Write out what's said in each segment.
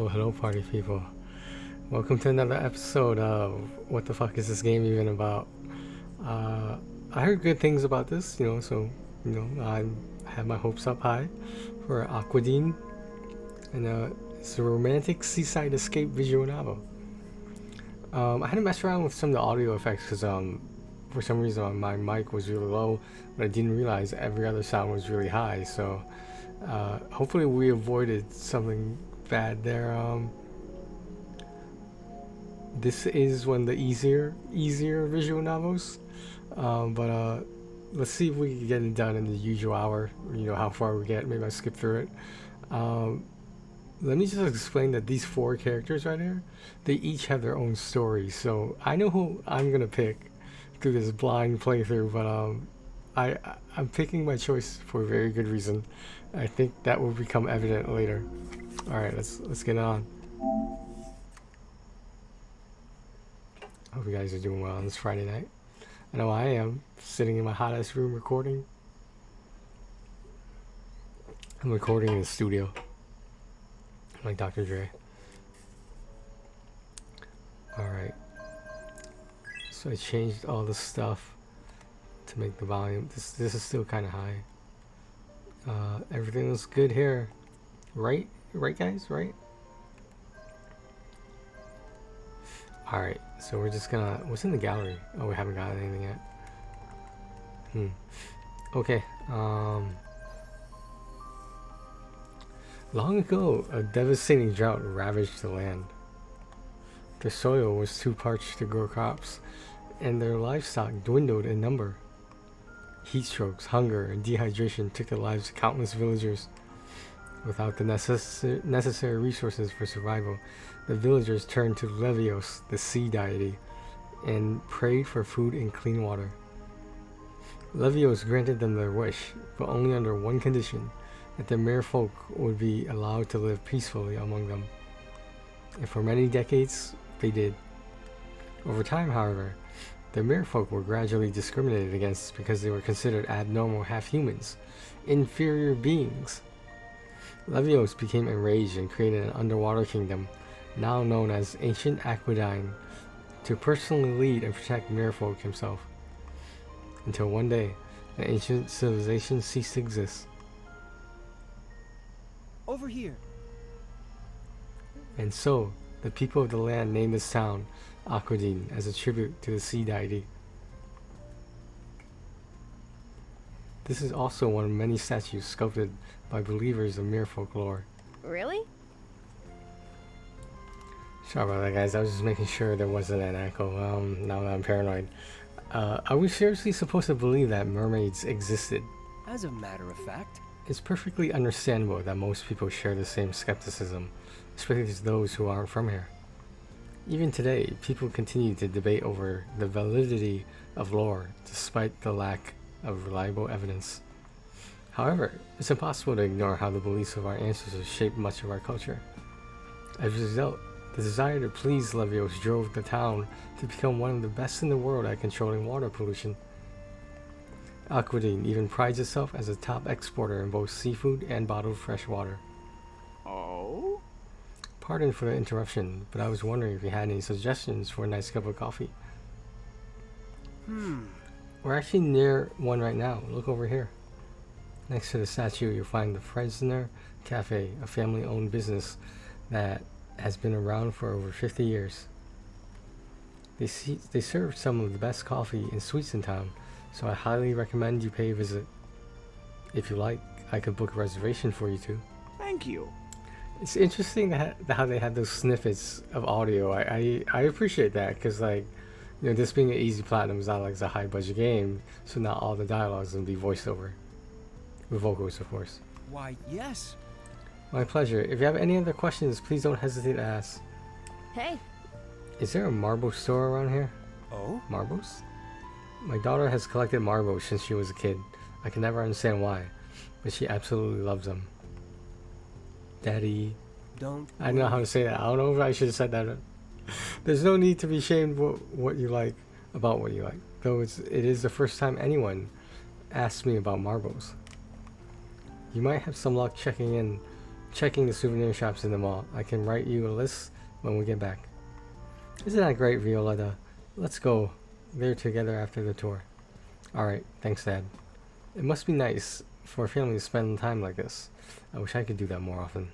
Hello party people. Welcome to another episode of What the fuck is this game even about? I heard good things about this, so, I have my hopes up high for Aquadine. And it's a romantic seaside escape visual novel. I had to mess around with some of the audio effects because for some reason my mic was really low, but I didn't realize every other sound was really high, so hopefully we avoided something bad there. This is one of the easier visual novels, but let's see if we can get it done in the usual hour. How far we get. Maybe I skip through it. Let me just explain that these four characters right here, they each have their own story. So I know who I'm gonna pick through this blind playthrough, but I'm picking my choice for a very good reason. I think that will become evident later. All right, let's get on. Hope you guys are doing well on this Friday night. I know I am, sitting in my hot ass room recording. I'm recording in the studio, like Dr. Dre. Alright. So I changed all the stuff to make the volume. This is still kind of high. Everything looks good here. Right? Right, guys? Right? Alright, so we're just gonna... What's in the gallery? Oh, we haven't got anything yet. Okay, long ago, a devastating drought ravaged the land. The soil was too parched to grow crops, and their livestock dwindled in number. Heat strokes, hunger, and dehydration took the lives of countless villagers. Without the necessary resources for survival, the villagers turned to Levios, the sea deity, and prayed for food and clean water. Levios granted them their wish, but only under one condition, that the merfolk would be allowed to live peacefully among them. And for many decades, they did. Over time, however, the merfolk were gradually discriminated against because they were considered abnormal half-humans, inferior beings. Levios became enraged and created an underwater kingdom, now known as Ancient Aquadine, to personally lead and protect merfolk himself. Until one day, the ancient civilization ceased to exist. Over here. And so, the people of the land named this town Aquadine as a tribute to the sea deity. This is also one of many statues sculpted by believers of merfolk lore. Really? Sorry about that, guys. I was just making sure there wasn't an echo. Now that I'm paranoid. Are we seriously supposed to believe that mermaids existed? As a matter of fact, it's perfectly understandable that most people share the same skepticism, especially those who aren't from here. Even today, people continue to debate over the validity of lore, despite the lack of reliable evidence. However, it's impossible to ignore how the beliefs of our ancestors shape much of our culture. As a result, the desire to please Levios drove the town to become one of the best in the world at controlling water pollution. Aquadine even prides itself as a top exporter in both seafood and bottled fresh water. Oh? Pardon for the interruption, but I was wondering if you had any suggestions for a nice cup of coffee. We're actually near one right now. Look over here. Next to the statue, you'll find the Fresner Cafe, a family-owned business that has been around for over 50 years. They serve some of the best coffee and sweets in town, so I highly recommend you pay a visit. If you like, I could book a reservation for you too. Thank you. It's interesting how they have those snippets of audio. I appreciate that because, this being an easy platinum is not like it's a high budget game, so not all the dialogues will be voiced over. With vocals, of course. Why, yes. My pleasure. If you have any other questions, please don't hesitate to ask. Hey. Is there a marble store around here? Oh? Marbles? My daughter has collected marbles since she was a kid. I can never understand why, but she absolutely loves them. Daddy. I don't know how to say that. I don't know if I should have said that. There's no need to be ashamed what you like about what you like. Though it is the first time anyone asked me about marbles. You might have some luck checking in checking the souvenir shops in the mall. I can write you a list when we get back. Isn't that great, Violetta? Let's go there together after the tour. Alright, thanks, Dad. It must be nice for a family to spend time like this. I wish I could do that more often.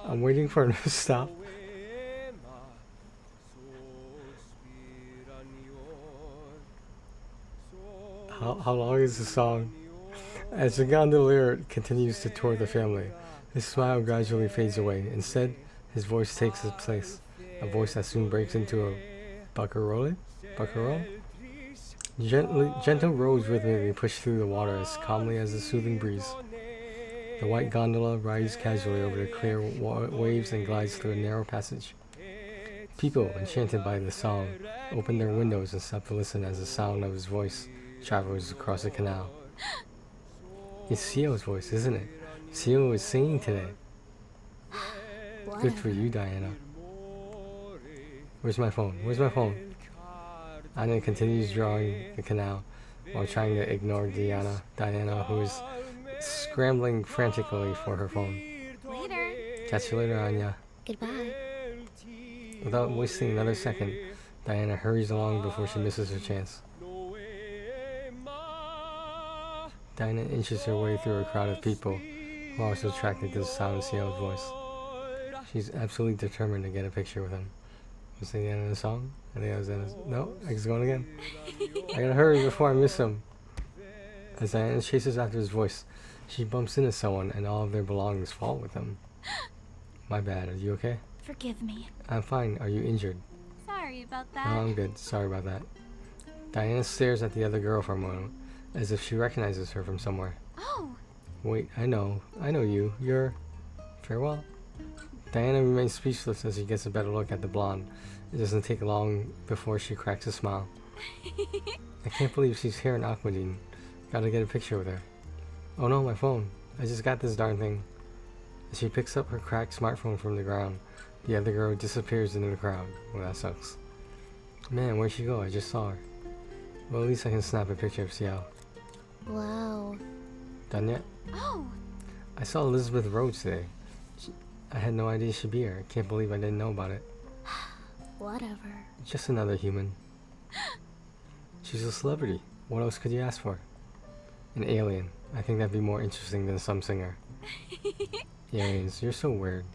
I'm waiting for him to stop. How long is the song? As the gondolier continues to tour the family, his smile gradually fades away. Instead, his voice takes its place. A voice that soon breaks into a barcarolle? Gentle rows rhythmically push through the water as calmly as a soothing breeze. The white gondola rides casually over the clear waves and glides through a narrow passage. People, enchanted by the song, open their windows and stop to listen as the sound of his voice travels across the canal. It's Sio's voice, isn't it? Sio is singing today. Good for you, Diana. Where's my phone? Where's my phone? Anna continues drawing the canal while trying to ignore Diana, who is scrambling frantically for her phone. Later. Catch you later, Anya. Goodbye. Without wasting another second, Diana hurries along before she misses her chance. Diana inches her way through a crowd of people who are also attracted to the sound of Sio's voice. She's absolutely determined to get a picture with him. Was that the end of the song? I think that was the end of No, it's going again. I gotta hurry before I miss him. As Diana chases after his voice, she bumps into someone and all of their belongings fall with them. My bad, are you okay? Forgive me. I'm fine, are you injured? Sorry about that. No, I'm good, sorry about that. Diana stares at the other girl for a moment, as if she recognizes her from somewhere. Oh! Wait, I know you. You're... Farewell? Diana remains speechless as she gets a better look at the blonde. It doesn't take long before she cracks a smile. I can't believe she's here in Aquadine. Gotta get a picture with her. Oh no, my phone. I just got this darn thing. As she picks up her cracked smartphone from the ground, the other girl disappears into the crowd. Well, that sucks. Man, where'd she go? I just saw her. Well, at least I can snap a picture of Xiao. Wow. Done yet? Oh! I saw Elizabeth Rhodes today. I had no idea she'd be here. I can't believe I didn't know about it. Whatever. Just another human. She's a celebrity. What else could you ask for? An alien. I think that'd be more interesting than some singer. Aliens, you're so weird.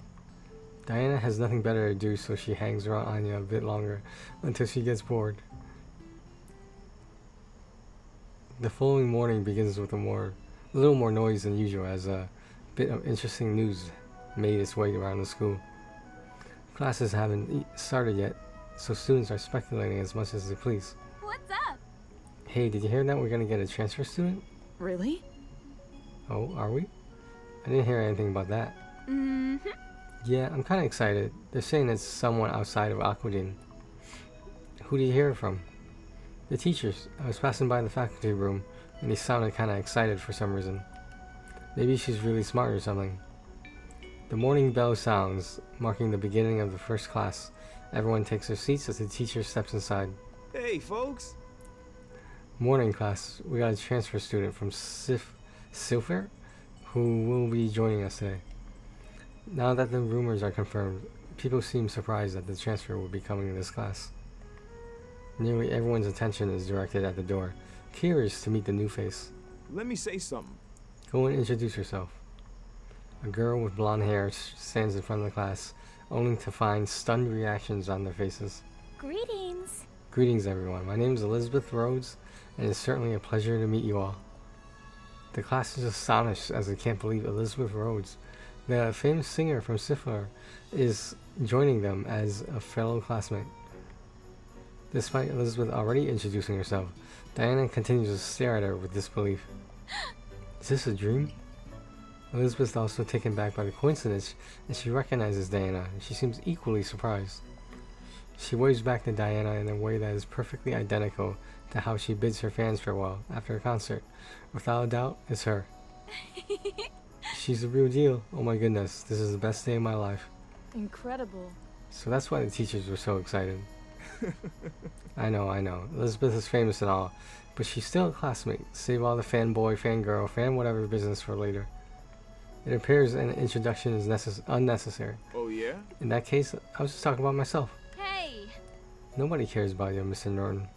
Diana has nothing better to do, so she hangs around Anya a bit longer until she gets bored. The following morning begins with a little more noise than usual as a bit of interesting news made its way around the school. Classes haven't started yet, so students are speculating as much as they please. What's up? Hey, did you hear that we're gonna get a transfer student? Really? Oh, are we? I didn't hear anything about that. Mm-hmm. Yeah, I'm kinda excited. They're saying it's someone outside of Aquadine. Who did you hear it from? The teachers. I was passing by the faculty room, and they sounded kinda excited for some reason. Maybe she's really smart or something. The morning bell sounds, marking the beginning of the first class. Everyone takes their seats as the teacher steps inside. Hey, folks. Morning class. We got a transfer student from Silver who will be joining us today. Now that the rumors are confirmed, people seem surprised that the transfer will be coming to this class. Nearly everyone's attention is directed at the door, curious to meet the new face. Let me say something. Go and introduce yourself. A girl with blonde hair stands in front of the class, only to find stunned reactions on their faces. Greetings. Greetings, everyone. My name is Elizabeth Rhodes, and it's certainly a pleasure to meet you all. The class is astonished as they can't believe Elizabeth Rhodes, the famous singer from Sifar, is joining them as a fellow classmate. Despite Elizabeth already introducing herself, Diana continues to stare at her with disbelief. Is this a dream? Elizabeth is also taken back by the coincidence, and she recognizes Diana, and she seems equally surprised. She waves back to Diana in a way that is perfectly identical to how she bids her fans farewell after a concert. Without a doubt, it's her. She's the real deal. Oh my goodness, this is the best day of my life. Incredible. So that's why the teachers were so excited. I know. Elizabeth is famous and all, but she's still a classmate. Save all the fanboy, fangirl, fan whatever business for later. It appears an introduction is unnecessary. Oh, yeah? In that case, I was just talking about myself. Hey! Nobody cares about you, Mr. Norton.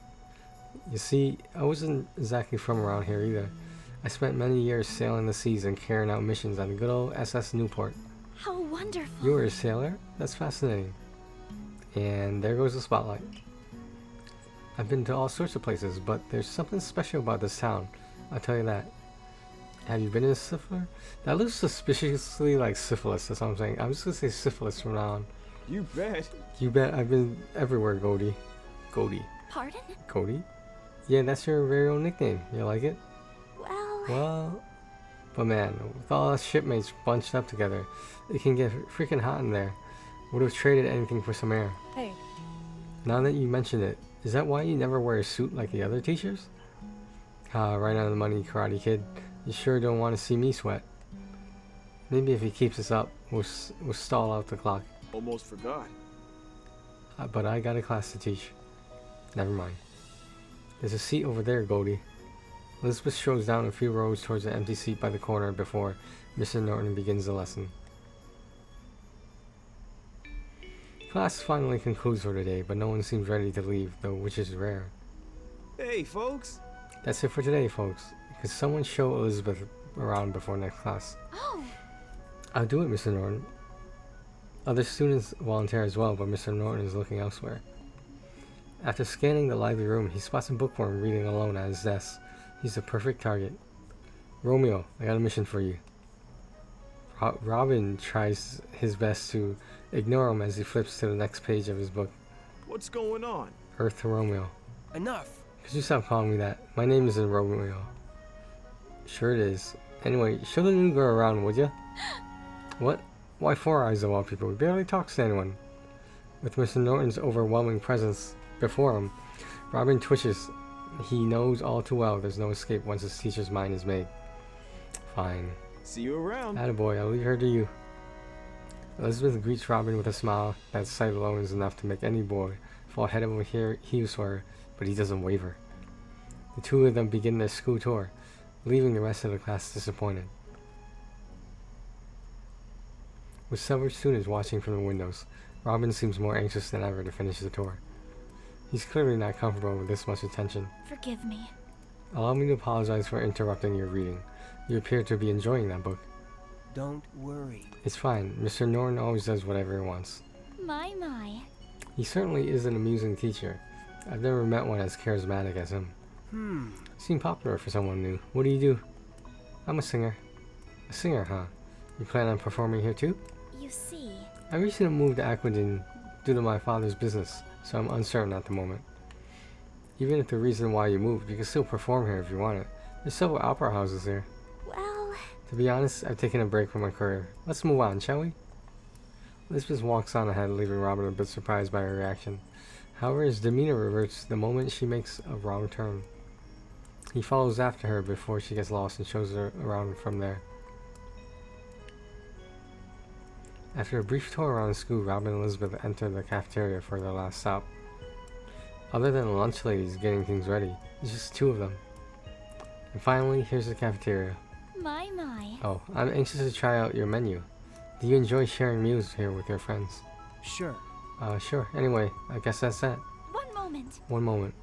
You see, I wasn't exactly from around here either. I spent many years sailing the seas and carrying out missions on the good old SS Newport. How wonderful! You were a sailor? That's fascinating. And there goes the spotlight. I've been to all sorts of places, but there's something special about this town. I'll tell you that. Have you been in a syphilis? That looks suspiciously like syphilis, that's what I'm saying. I'm just gonna say syphilis from now on. You bet. You bet. I've been everywhere, Goldie. Pardon? Goldie? Yeah, that's your very own nickname. You like it? Well... But man, with all us shipmates bunched up together, it can get freaking hot in there. Would have traded anything for some air. Hey. Now that you mention it, is that why you never wear a suit like the other teachers? Right on the money, Karate Kid. You sure don't want to see me sweat. Maybe if he keeps us up, we'll stall out the clock. Almost forgot. But I got a class to teach. Never mind. There's a seat over there, Goldie. Elizabeth strolls down a few rows towards the empty seat by the corner before Mr. Norton begins the lesson. Class finally concludes for today, but no one seems ready to leave, though, which is rare. Hey, folks. That's it for today, folks. Could someone show Elizabeth around before next class? Oh! I'll do it, Mr. Norton. Other students volunteer as well, but Mr. Norton is looking elsewhere. After scanning the lively room, he spots a bookworm reading alone at his desk. He's the perfect target. Romeo, I got a mission for you. Robin tries his best to ignore him as he flips to the next page of his book. What's going on? Earth to Romeo. Enough. Could you stop calling me that? My name isn't Romeo. Sure it is. Anyway, show the new girl around, would ya? What? Why Four Eyes of all people? He barely talks to anyone. With Mr. Norton's overwhelming presence before him, Robin twitches. He knows all too well there's no escape once his teacher's mind is made. Fine. See you around. Attaboy, I'll leave her to you. Elizabeth greets Robin with a smile. That sight alone is enough to make any boy fall head over heels for her, but he doesn't waver. The two of them begin their school tour, leaving the rest of the class disappointed. With several students watching from the windows, Robin seems more anxious than ever to finish the tour. He's clearly not comfortable with this much attention. Forgive me. Allow me to apologize for interrupting your reading. You appear to be enjoying that book. Don't worry. It's fine. Mr. Norton always does whatever he wants. My. He certainly is an amusing teacher. I've never met one as charismatic as him. Seem popular for someone new. What do you do? I'm a singer. A singer, huh? You plan on performing here too? You see... I recently moved to Aquadine due to my father's business, so I'm uncertain at the moment. Even if the reason why you moved, you can still perform here if you want it. There's several opera houses here. Well... To be honest, I've taken a break from my career. Let's move on, shall we? Elizabeth walks on ahead, leaving Robin a bit surprised by her reaction. However, his demeanor reverts the moment she makes a wrong turn. He follows after her before she gets lost and shows her around from there. After a brief tour around the school, Robin and Elizabeth enter the cafeteria for their last stop. Other than the lunch ladies getting things ready, it's just two of them. And finally, here's the cafeteria. My. Oh, I'm anxious to try out your menu. Do you enjoy sharing meals here with your friends? Sure. Sure. Anyway, I guess that's that. One moment.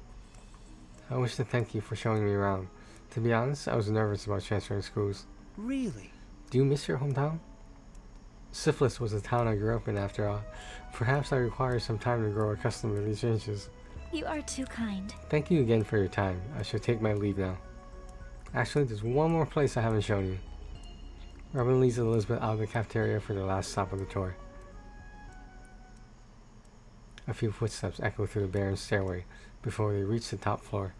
I wish to thank you for showing me around. To be honest, I was nervous about transferring schools. Really? Do you miss your hometown? Syphilis was the town I grew up in after all. Perhaps I require some time to grow accustomed to these changes. You are too kind. Thank you again for your time. I shall take my leave now. Actually, there's one more place I haven't shown you. Robin leads Elizabeth out of the cafeteria for the last stop of the tour. A few footsteps echo through the barren stairway before they reach the top floor.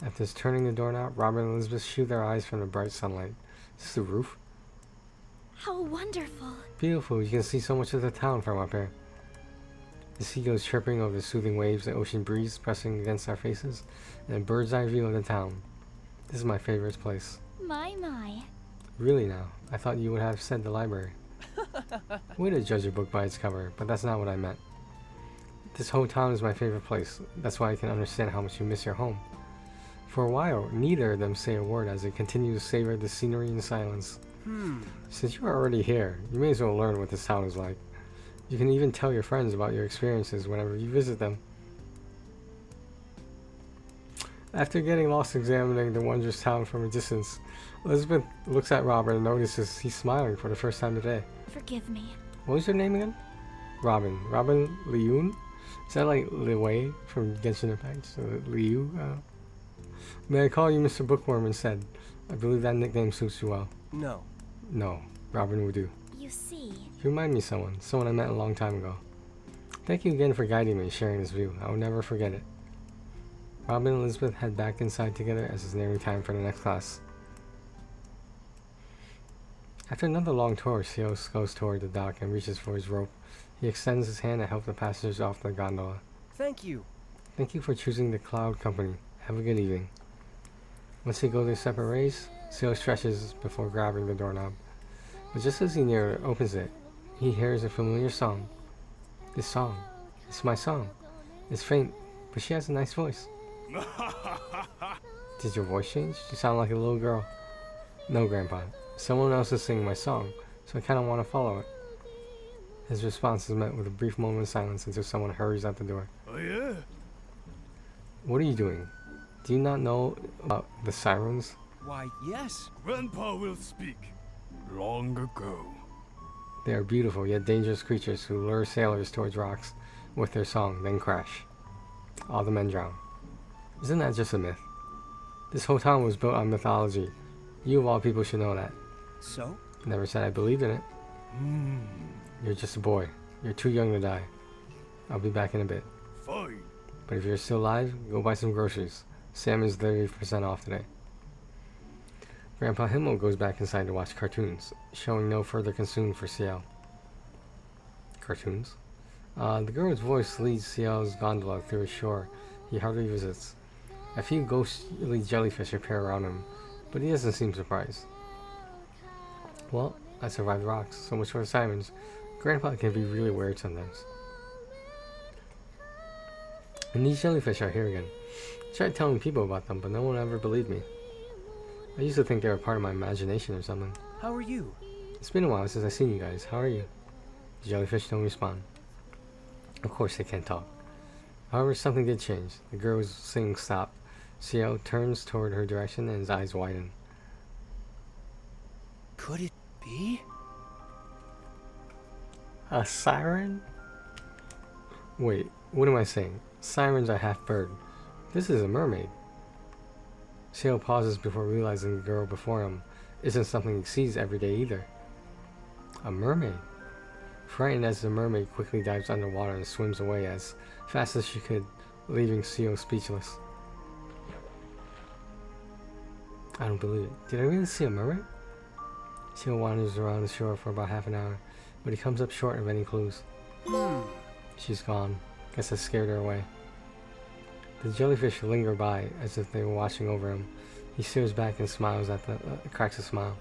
After turning the doorknob, Robin and Elizabeth shoot their eyes from the bright sunlight. Is this the roof? How wonderful. Beautiful, you can see so much of the town from up here. The seagulls chirping over the soothing waves, the ocean breeze pressing against our faces, and a bird's eye view of the town. This is my favorite place. My. Really now? I thought you would have said the library. Way to judge a book by its cover, but that's not what I meant. This whole town is my favorite place. That's why I can understand how much you miss your home. For a while, neither of them say a word as they continue to savor the scenery in silence. Since you are already here, you may as well learn what this town is like. You can even tell your friends about your experiences whenever you visit them. After getting lost examining the wondrous town from a distance, Elizabeth looks at Robin and notices he's smiling for the first time today. Forgive me. What was your name again? Robin. Robin Liun? Is that like Liwei from Genshin Impact? So Liu? May I call you Mr. Bookworm instead? I believe that nickname suits you well. No. No, Robin will do. You see. You remind me of someone I met a long time ago. Thank you again for guiding me and sharing this view. I will never forget it. Robin and Elizabeth head back inside together as it's nearing time for the next class. After another long tour, Sios goes toward the dock and reaches for his rope. He extends his hand to help the passengers off the gondola. Thank you. Thank you for choosing the Cloud Company. Have a good evening. Once they go their separate ways, Sios stretches before grabbing the doorknob. But just as he opens it, he hears a familiar song. This song. It's my song. It's faint, but she has a nice voice. Did your voice change? You sound like a little girl. No, Grandpa. Someone else is singing my song, so I kind of want to follow it. His response is met with a brief moment of silence until someone hurries out the door. Oh, yeah? What are you doing? Do you not know about the sirens? Why, yes. Grandpa will speak. Long ago. They are beautiful yet dangerous creatures who lure sailors towards rocks with their song, then crash. All the men drown. Isn't that just a myth? This whole town was built on mythology. You of all people should know that. So? Never said I believed in it. You're just a boy. You're too young to die. I'll be back in a bit. Fine. But if you're still alive, go buy some groceries. Salmon's 30% off today. Grandpa Himmel goes back inside to watch cartoons, showing no further concern for Ciel. Cartoons? The girl's voice leads Ciel's gondola through a shore he hardly visits. A few ghostly jellyfish appear around him, but he doesn't seem surprised. Well, I survived rocks, so much for the sirens. Grandpa can be really weird sometimes. And these jellyfish are here again. I tried telling people about them, but no one ever believed me. I used to think they were part of my imagination or something. How are you? It's been a while since I've seen you guys. How are you? The jellyfish don't respond. Of course they can't talk. However, something did change. The girl's singing stopped. Ciel turns toward her direction and his eyes widen. Could it be? A siren? Wait, what am I saying? Sirens are half bird. This is a mermaid. Ciel pauses before realizing the girl before him isn't something he sees every day either. A mermaid. Frightened as the mermaid quickly dives underwater and swims away as fast as she could, leaving Ciel speechless. I don't believe it. Did I really see a mermaid? Ciel wanders around the shore for about half an hour, but he comes up short of any clues. She's gone. Guess I scared her away. The jellyfish linger by as if they were watching over him. He stares back and smiles at cracks a smile.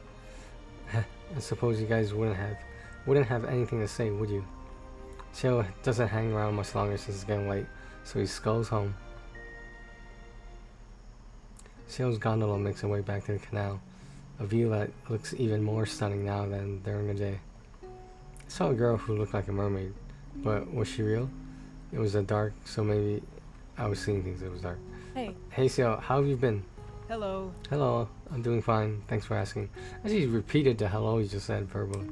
I suppose you guys wouldn't have anything to say, would you? Ciel doesn't hang around much longer since it's getting late, so he sculls home. Ciel's gondola makes her way back to the canal, a view that looks even more stunning now than during the day. I saw a girl who looked like a mermaid, but was she real? It was dark, so maybe I was seeing things. It was dark. Hey. Hey Ciel, how have you been? Hello. Hello, I'm doing fine. Thanks for asking. Actually, you repeated the hello you just said verbally.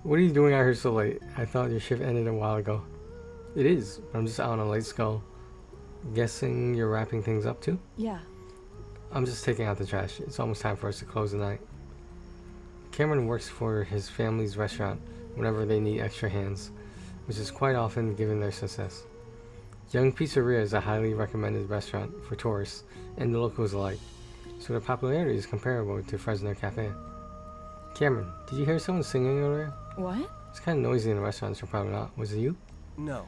What are you doing out here so late? I thought your shift ended a while ago. It is, but I'm just out on a late skull. Guessing you're wrapping things up too? Yeah. I'm just taking out the trash. It's almost time for us to close the night. Cameron works for his family's restaurant whenever they need extra hands, which is quite often given their success. Young Pizzeria is a highly recommended restaurant for tourists and the locals alike, so their popularity is comparable to Fresno Cafe. Cameron, did you hear someone singing earlier? What? It's kind of noisy in the restaurant, so probably not. Was it you? No.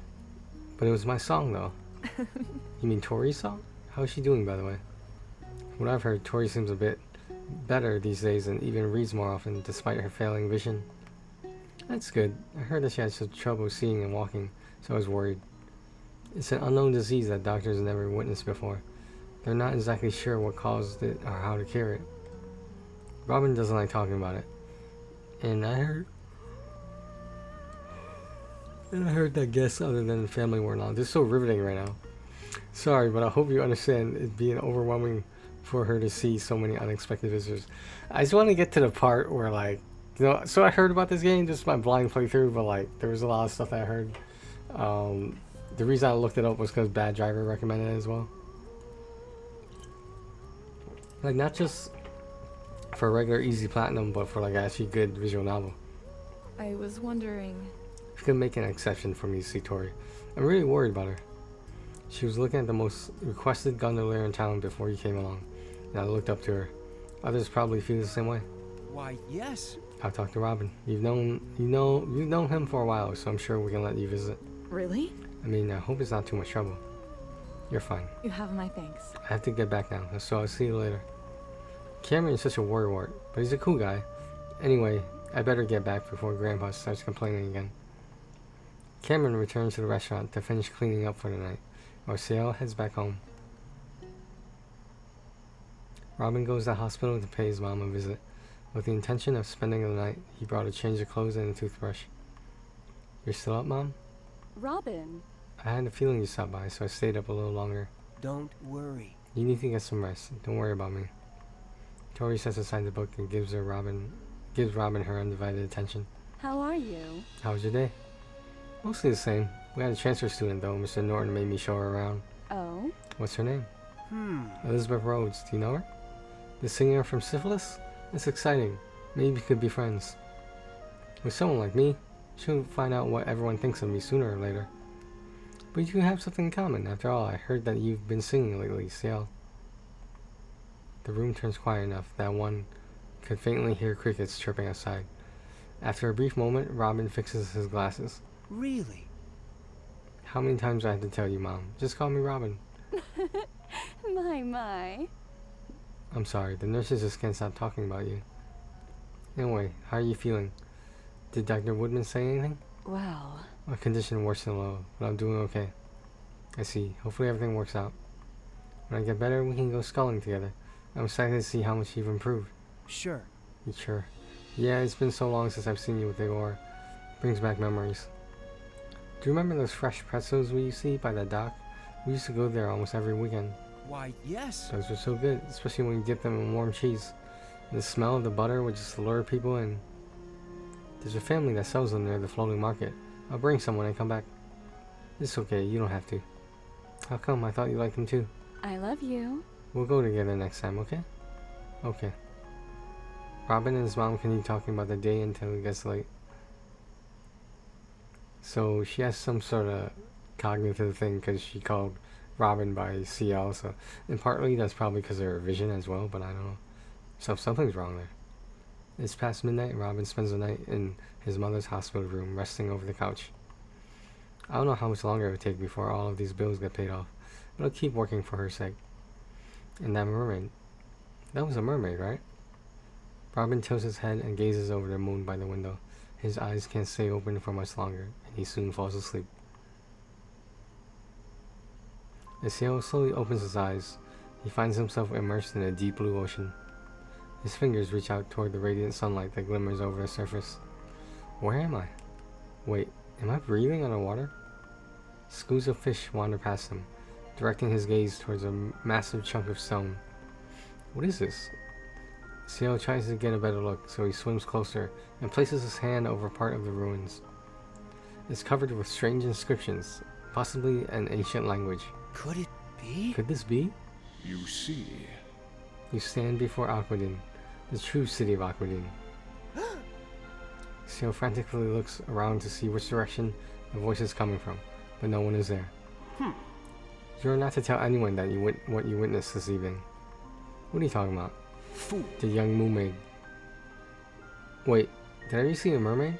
But it was my song, though. You mean Tori's song? How is she doing, by the way? From what I've heard, Tori seems a bit better these days and even reads more often, despite her failing vision. That's good. I heard that she had some trouble seeing and walking, so I was worried. It's an unknown disease that doctors never witnessed before. They're not exactly sure what caused it or how to cure it. Robin doesn't like talking about it. And I heard that guests other than family were not. This is so riveting right now. Sorry, but I hope you understand it being overwhelming for her to see so many unexpected visitors. I just want to get to the part where, like, you know, so I heard about this game, just my blind playthrough, but like, there was a lot of stuff that I heard. The reason I looked it up was because Bad Driver recommended it as well. Like, not just for regular easy platinum, but for like actually good visual novel. I was wondering. If you could make an exception for me to see Tori. I'm really worried about her. She was looking at the most requested gondolier in town before you came along, and I looked up to her. Others probably feel the same way. Why, yes. I'll talk to Robin. You've known him for a while, so I'm sure we can let you visit. Really? I mean, I hope it's not too much trouble. You're fine. You have my thanks. I have to get back now, so I'll see you later. Cameron is such a worrywart, but he's a cool guy. Anyway, I better get back before Grandpa starts complaining again. Cameron returns to the restaurant to finish cleaning up for the night, while Ciel heads back home. Robin goes to the hospital to pay his mom a visit. With the intention of spending the night, he brought a change of clothes and a toothbrush. You're still up, Mom? Robin. I had a feeling you stopped by, so I stayed up a little longer. Don't worry. You need to get some rest. Don't worry about me. Tori sets aside the book and gives Robin her undivided attention. How are you? How was your day? Mostly the same. We had a transfer student, though. Mr. Norton made me show her around. Oh? What's her name? Elizabeth Rhodes. Do you know her? The singer from Syphilis? It's exciting. Maybe we could be friends. With someone like me, she'll find out what everyone thinks of me sooner or later. But you have something in common. After all, I heard that you've been singing lately, Ciel. The room turns quiet enough that one could faintly hear crickets chirping outside. After a brief moment, Robin fixes his glasses. Really? How many times do I have to tell you, Mom? Just call me Robin. My. I'm sorry, the nurses just can't stop talking about you. Anyway, how are you feeling? Did Dr. Woodman say anything? Well. My condition worsened a little, but I'm doing okay. I see. Hopefully everything works out. When I get better, we can go sculling together. I'm excited to see how much you've improved. Sure. You sure? Yeah, it's been so long since I've seen you with Igor. Brings back memories. Do you remember those fresh pretzels we used to eat by that dock? We used to go there almost every weekend. Why, yes. Those were so good, especially when you dip them in warm cheese. And the smell of the butter would just lure people in. There's a family that sells them near the floating market. I'll bring some when I come back. It's okay, you don't have to. How come? I thought you liked them too. I love you. We'll go together next time, okay? Okay. Robin and his mom continue talking about the day until it gets late. So she has some sort of cognitive thing because she called Robin by Ciel, so, and partly that's probably because of her vision as well, but I don't know. So something's wrong there. It's past midnight and Robin spends the night in his mother's hospital room, resting over the couch. I don't know how much longer it would take before all of these bills get paid off, but I'll keep working for her sake. And that mermaid. That was a mermaid, right? Robin tilts his head and gazes over the moon by the window. His eyes can't stay open for much longer, and he soon falls asleep. As Ciel slowly opens his eyes, he finds himself immersed in a deep blue ocean. His fingers reach out toward the radiant sunlight that glimmers over the surface. Where am I? Wait, am I breathing underwater? Schools of fish wander past him, directing his gaze towards a massive chunk of stone. What is this? Ciel tries to get a better look, so he swims closer and places his hand over part of the ruins. It's covered with strange inscriptions, possibly an ancient language. Could it be? Could this be? You see. You stand before Aquadine, the true city of Aquadine. Ciel frantically looks around to see which direction the voice is coming from, but no one is there. You're not to tell anyone that what you witnessed this evening. What are you talking about? Fool. The young mermaid. Wait, did I really see a mermaid?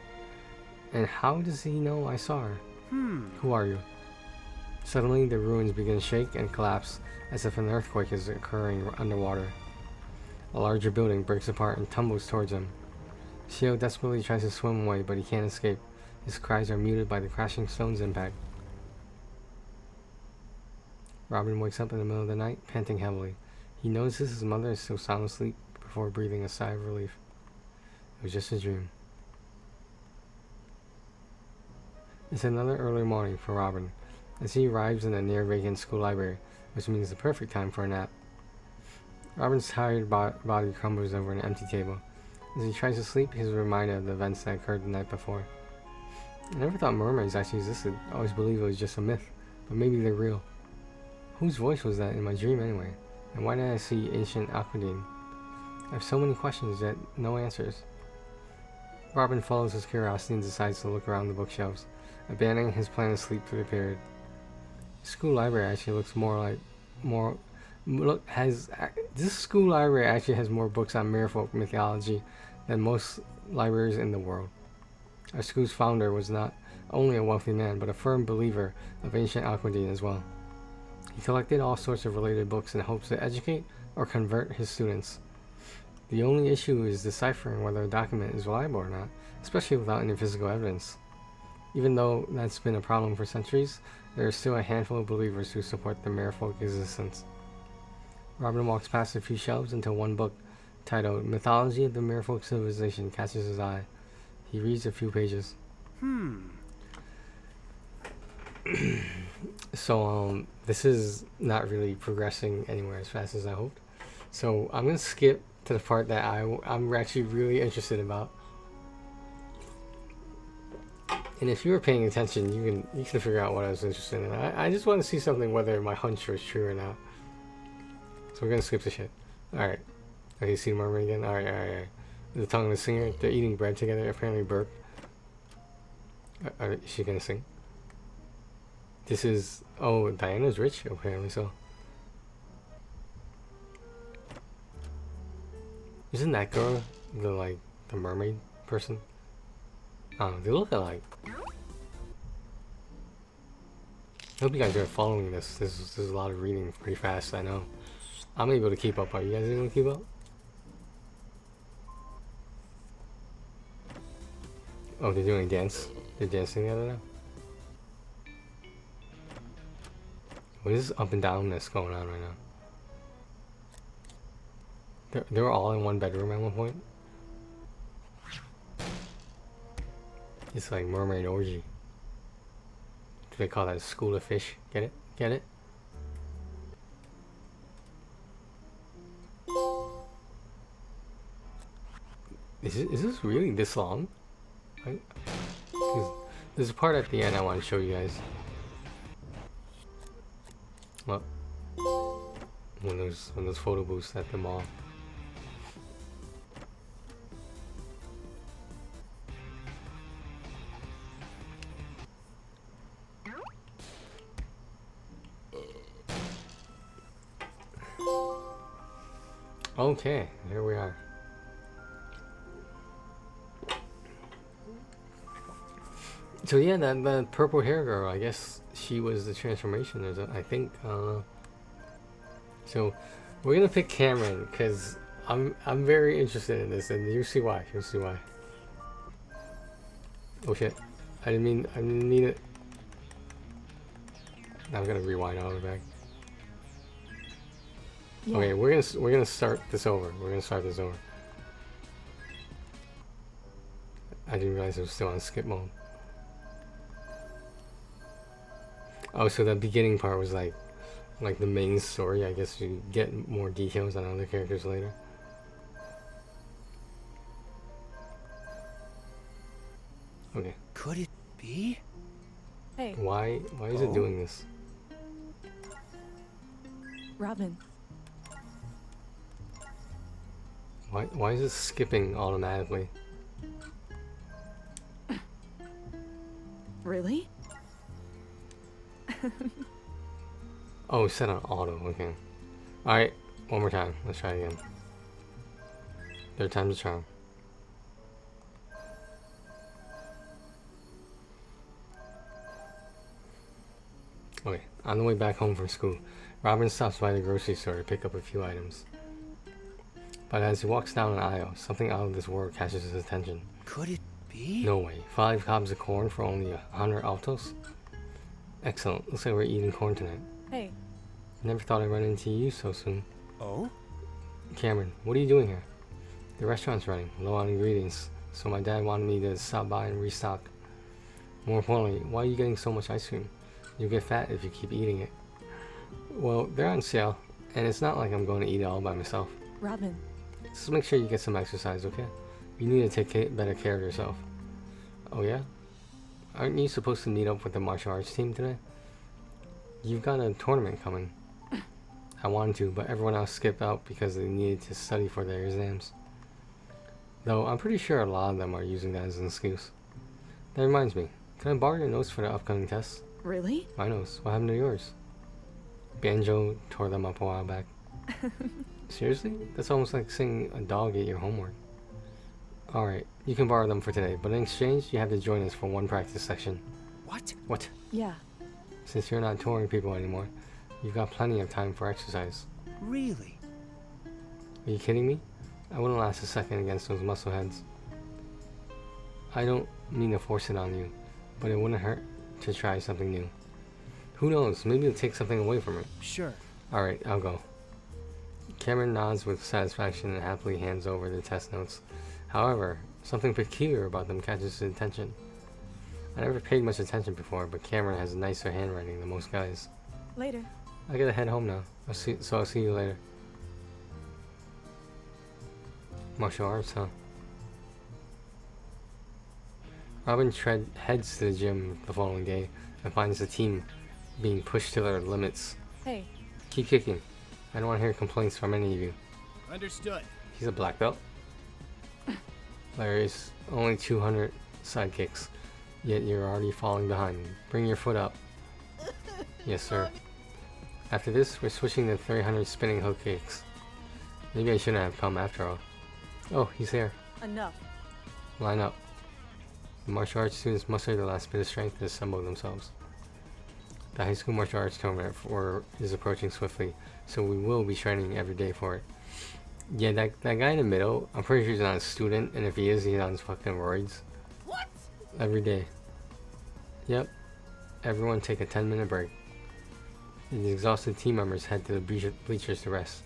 And how does he know I saw her? Who are you? Suddenly, the ruins begin to shake and collapse as if an earthquake is occurring underwater. A larger building breaks apart and tumbles towards him. Shio desperately tries to swim away, but he can't escape. His cries are muted by the crashing stone's impact. Robin wakes up in the middle of the night, panting heavily. He notices his mother is still sound asleep before breathing a sigh of relief. It was just a dream. It's another early morning for Robin, as he arrives in a near-vacant school library, which means the perfect time for a nap. Robin's tired body crumbles over an empty table. As he tries to sleep, he's reminded of the events that occurred the night before. I never thought mermaids actually existed. I always believed it was just a myth, but maybe they're real. Whose voice was that in my dream anyway? And why did I see ancient Aquadine? I have so many questions yet no answers. Robin follows his curiosity and decides to look around the bookshelves, abandoning his plan to sleep through the period. The school library actually looks this school library actually has more books on merfolk mythology than most libraries in the world. Our school's founder was not only a wealthy man, but a firm believer of ancient Aquadine as well. He collected all sorts of related books in hopes to educate or convert his students. The only issue is deciphering whether a document is reliable or not, especially without any physical evidence. Even though that's been a problem for centuries, there are still a handful of believers who support the merfolk existence. Robin walks past a few shelves until one book, titled Mythology of the Merfolk Civilization, catches his eye. He reads a few pages. So, this is not really progressing anywhere as fast as I hoped. So, I'm going to skip to the part that I'm actually really interested about. And if you were paying attention, you can figure out what I was interested in. I just want to see something, whether my hunch was true or not. So we're going to skip the shit. Alright. Okay, see the mermaid again? Alright. The tongue of the singer, they're eating bread together, apparently Burke. Is she going to sing? This is... Oh, Diana's rich? Apparently so. Isn't that girl the mermaid person? Oh, they look alike. I hope you guys are following this. There's a lot of reading pretty fast, I know. I'm able to keep up. Are you guys able to keep up? Oh, they're doing dance. They're dancing together now. What is this up and downness going on right now? They were all in one bedroom at one point. It's like mermaid orgy. Do they call that a school of fish? Get it? Get it? Is this really this long? There's a part at the end I want to show you guys. Well, when those photo booths at the mall. Okay, here we are. So yeah, that purple hair girl, I guess she was the transformation, I think. So we're gonna pick Cameron because I'm very interested in this, and you'll see why. You'll see why. Oh shit! I didn't mean it. Now I'm gonna rewind all the way back. Yeah. Okay, we're gonna start this over. We're gonna start this over. I didn't realize it was still on skip mode. Oh, so the beginning part was like the main story. I guess you get more details on other characters later. Okay. Could it be? Hey, Why is it doing this? Robin. Why is it skipping automatically? Really? Oh, set on auto. Okay. Alright, one more time. Let's try again. Third time's a charm. Okay. On the way back home from school, Robin stops by the grocery store to pick up a few items. But as he walks down an aisle, something out of this world catches his attention. Could it be? No way. 5 cobs of corn for only 100 altos? Excellent. Looks like we're eating corn tonight. Hey, Never thought I'd run into you so soon. Oh? Cameron, what are you doing here? The restaurant's running, low on ingredients, so my dad wanted me to stop by and restock. More importantly, why are you getting so much ice cream? You'll get fat if you keep eating it. Well, they're on sale, and it's not like I'm going to eat it all by myself. Robin. Just make sure you get some exercise, okay? You need to take better care of yourself. Oh yeah? Aren't you supposed to meet up with the martial arts team today? You've got a tournament coming. I wanted to, but everyone else skipped out because they needed to study for their exams. Though I'm pretty sure a lot of them are using that as an excuse. That reminds me, can I borrow your notes for the upcoming tests? Really? My notes? What happened to yours? Banjo tore them up a while back. Seriously? That's almost like seeing a dog eat your homework. Alright, you can borrow them for today, but in exchange, you have to join us for one practice section. What? What? Yeah. Since you're not touring people anymore, you've got plenty of time for exercise. Really? Are you kidding me? I wouldn't last a second against those muscleheads. I don't mean to force it on you, but it wouldn't hurt to try something new. Who knows, maybe it'll take something away from it. Sure. Alright, I'll go. Cameron nods with satisfaction and happily hands over the test notes. However, something peculiar about them catches his attention. I never paid much attention before, but Cameron has nicer handwriting than most guys. Later. I gotta head home now. I'll see you later. Martial arts, huh? Robin heads to the gym the following day and finds the team being pushed to their limits. Hey, Keep kicking. I don't want to hear complaints from any of you. Understood. He's a black belt. There's only 200 sidekicks, yet you're already falling behind. Bring your foot up. Yes, sir. After this, we're switching to 300 spinning hook kicks. Maybe I shouldn't have come after all. Oh, he's here. enough. Line up. The martial arts students muster their last bit of strength to assemble themselves. The high school martial arts tournament is approaching swiftly, so we will be training every day for it. Yeah, that guy in the middle, I'm pretty sure he's not a student, and if he is, he's on his fucking roids. What? Every day. Yep. Everyone take a 10-minute break. The exhausted team members head to the bleachers to rest,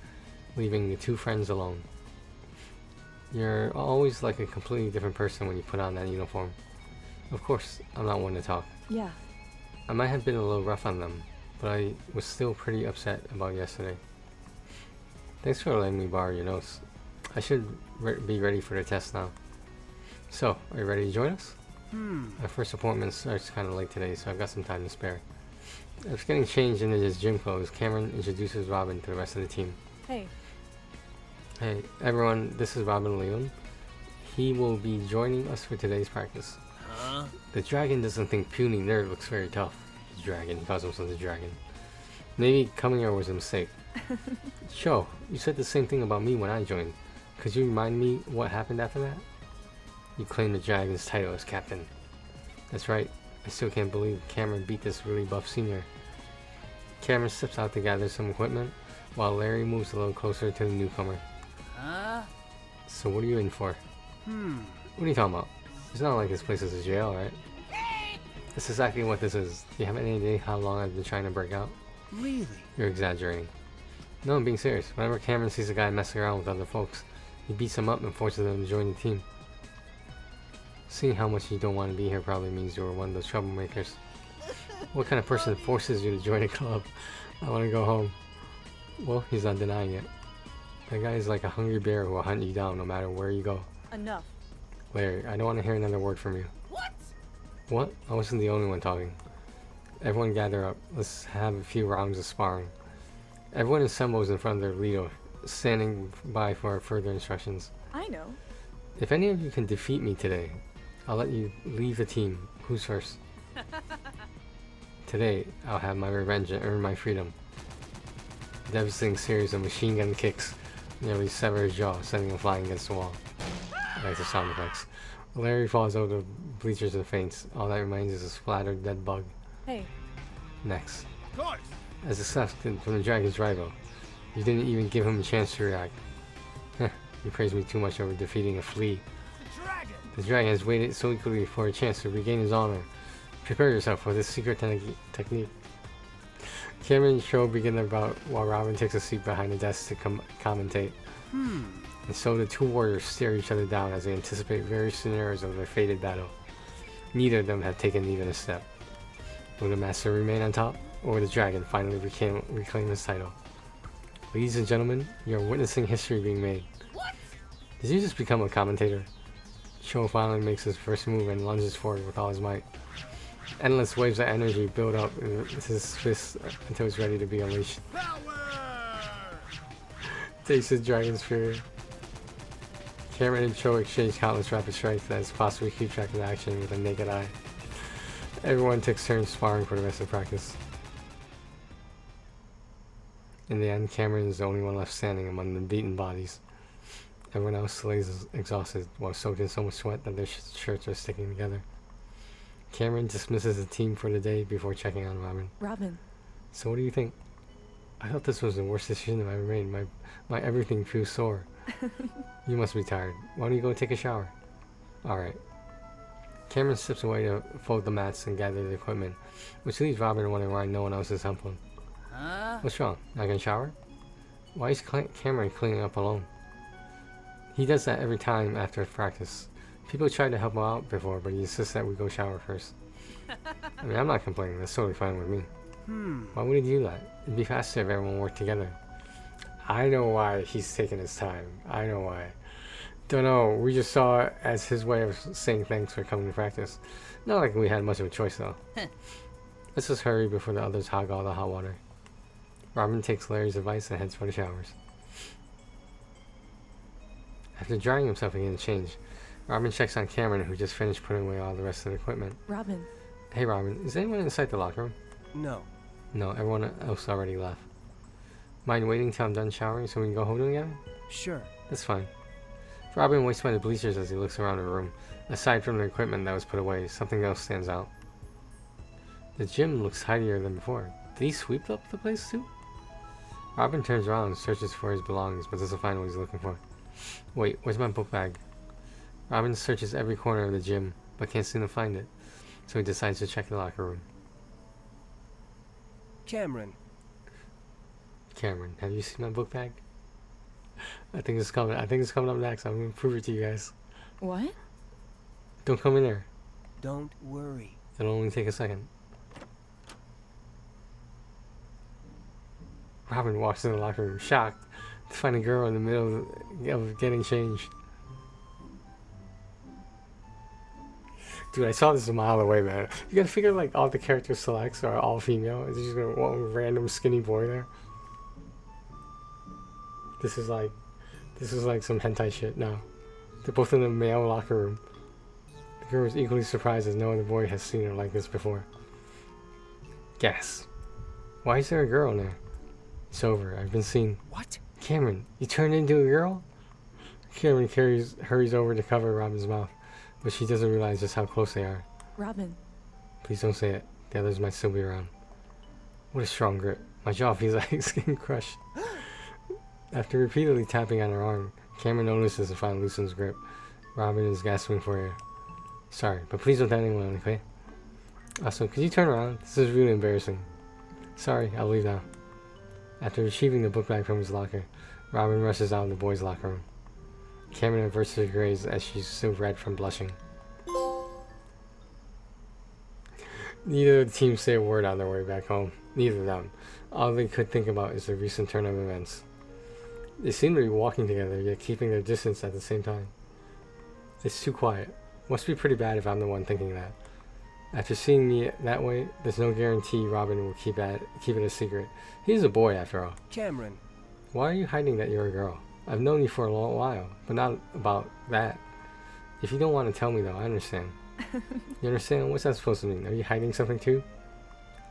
leaving the two friends alone. You're always like a completely different person when you put on that uniform. Of course, I'm not one to talk. Yeah. I might have been a little rough on them, but I was still pretty upset about yesterday. Thanks for letting me borrow your notes. I should be ready for the test now. So, are you ready to join us? My first appointment starts kind of late today, so I've got some time to spare. After getting changed into his gym clothes, Cameron introduces Robin to the rest of the team. Hey. Hey, everyone, this is Robin Leon. He will be joining us for today's practice. Huh? The dragon doesn't think puny nerd looks very tough. The dragon, he calls himself the dragon. Maybe coming here was a mistake. Sho, you said the same thing about me when I joined. Could you remind me what happened after that? You claimed the dragon's title as captain. That's right. I still can't believe Cameron beat this really buff senior. Cameron steps out to gather some equipment, while Larry moves a little closer to the newcomer. Huh? So what are you in for? What are you talking about? It's not like this place is a jail, right? That's exactly what this is. Do you have any idea how long I've been trying to break out? Really? You're exaggerating. No, I'm being serious. Whenever Cameron sees a guy messing around with other folks, he beats him up and forces them to join the team. Seeing how much you don't want to be here probably means you're one of those troublemakers. What kind of person forces you to join a club? I want to go home. Well, he's not denying it. That guy is like a hungry bear who will hunt you down no matter where you go. Enough. Larry, I don't want to hear another word from you. What? What? I wasn't the only one talking. Everyone gather up. Let's have a few rounds of sparring. Everyone assembles in front of their leader, standing by for further instructions. I know. If any of you can defeat me today, I'll let you leave the team. Who's first? Today, I'll have my revenge and earn my freedom. A devastating series of machine gun kicks nearly sever his jaw, sending him flying against the wall. I like the sound effects. Larry falls over the bleachers and faints. All that remains is a splattered dead bug. Hey. Next. Of course. as accepted from the dragon's rival. You didn't even give him a chance to react. You praised me too much over defeating a flea. The dragon! The dragon has waited so eagerly for a chance to regain his honor. Prepare yourself for this secret technique. Cameron and Cho begin their bout while Robin takes a seat behind the desk to commentate. And so the two warriors stare each other down as they anticipate various scenarios of their fated battle. Neither of them have taken even a step. Will the master remain on top, or will the dragon finally reclaim his title? Ladies and gentlemen, you are witnessing history being made. What? Did you just become a commentator? Cho finally makes his first move and lunges forward with all his might. Endless waves of energy build up in his fists until it's ready to be unleashed. Takes his dragon's fury. Cameron and Cho exchange countless rapid strikes that is possibly keep track of the action with a naked eye. Everyone takes turns sparring for the rest of the practice. In the end, Cameron is the only one left standing among the beaten bodies. Everyone else lays exhausted while soaked in so much sweat that their shirts are sticking together. Cameron dismisses the team for the day before checking on Robin. Robin. So what do you think? I thought this was the worst decision I've ever made. My everything feels sore. You must be tired. Why don't you go take a shower? Alright. Cameron steps away to fold the mats and gather the equipment, which leaves Robin wondering why no one else is helping. Huh? What's wrong? Not gonna shower? Why is Cameron cleaning up alone? He does that every time after practice. People tried to help him out before, but he insists that we go shower first. I mean, I'm not complaining. That's totally fine with me. Why would he do that? It'd be faster if everyone worked together. I know why he's taking his time. I know why. Don't know. We just saw it as his way of saying thanks for coming to practice. Not like we had much of a choice, though. Let's just hurry before the others hog all the hot water. Robin takes Larry's advice and heads for the showers. After drying himself again to change, Robin checks on Cameron, who just finished putting away all the rest of the equipment. Robin. Hey Robin, is anyone inside the locker room? No. No, everyone else already left. Mind waiting till I'm done showering so we can go home together? Sure. That's fine. Robin waits by the bleachers as he looks around the room. Aside from the equipment that was put away, something else stands out. The gym looks tidier than before. Did he sweep up the place too? Robin turns around and searches for his belongings, but doesn't find what he's looking for. Wait, where's my book bag? Robin searches every corner of the gym, but can't seem to find it, so he decides to check the locker room. Cameron. Cameron, have you seen my book bag? I think it's coming up next. I'm gonna prove it to you guys. What? Don't come in there. Don't worry. It'll only take a second. Robin walks in the locker room, shocked to find a girl in the middle of getting changed. Dude, I saw this a mile away, man. You gotta figure like all the character selects are all female. It's just gonna one random skinny boy there. This is like some hentai shit now. They're both in the male locker room. The girl is equally surprised as no other boy has seen her like this before. Guess. Why is there a girl in there? It's over. I've been seen. What? Cameron, you turned into a girl? Cameron hurries over to cover Robin's mouth, but she doesn't realize just how close they are. Robin. Please don't say it. The others might still be around. What a strong grip. My jaw feels like skin crushed. After repeatedly tapping on her arm, Cameron notices and finally loosens grip. Robin is gasping for air. Sorry, but please don't tell anyone, okay? Also, could you turn around? This is really embarrassing. Sorry, I'll leave now. After retrieving the book bag from his locker, Robin rushes out of the boys' locker room. Cameron averts her gaze as she's still red from blushing. Neither of the teams say a word on their way back home. Neither of them. All they could think about is the recent turn of events. They seem to be walking together, yet keeping their distance at the same time. It's too quiet. Must be pretty bad if I'm the one thinking that. After seeing me that way, there's no guarantee Robin will keep it a secret. He's a boy after all. Cameron. Why are you hiding that you're a girl? I've known you for a long while, but not about that. If you don't want to tell me though, I understand. You understand? What's that supposed to mean? Are you hiding something too?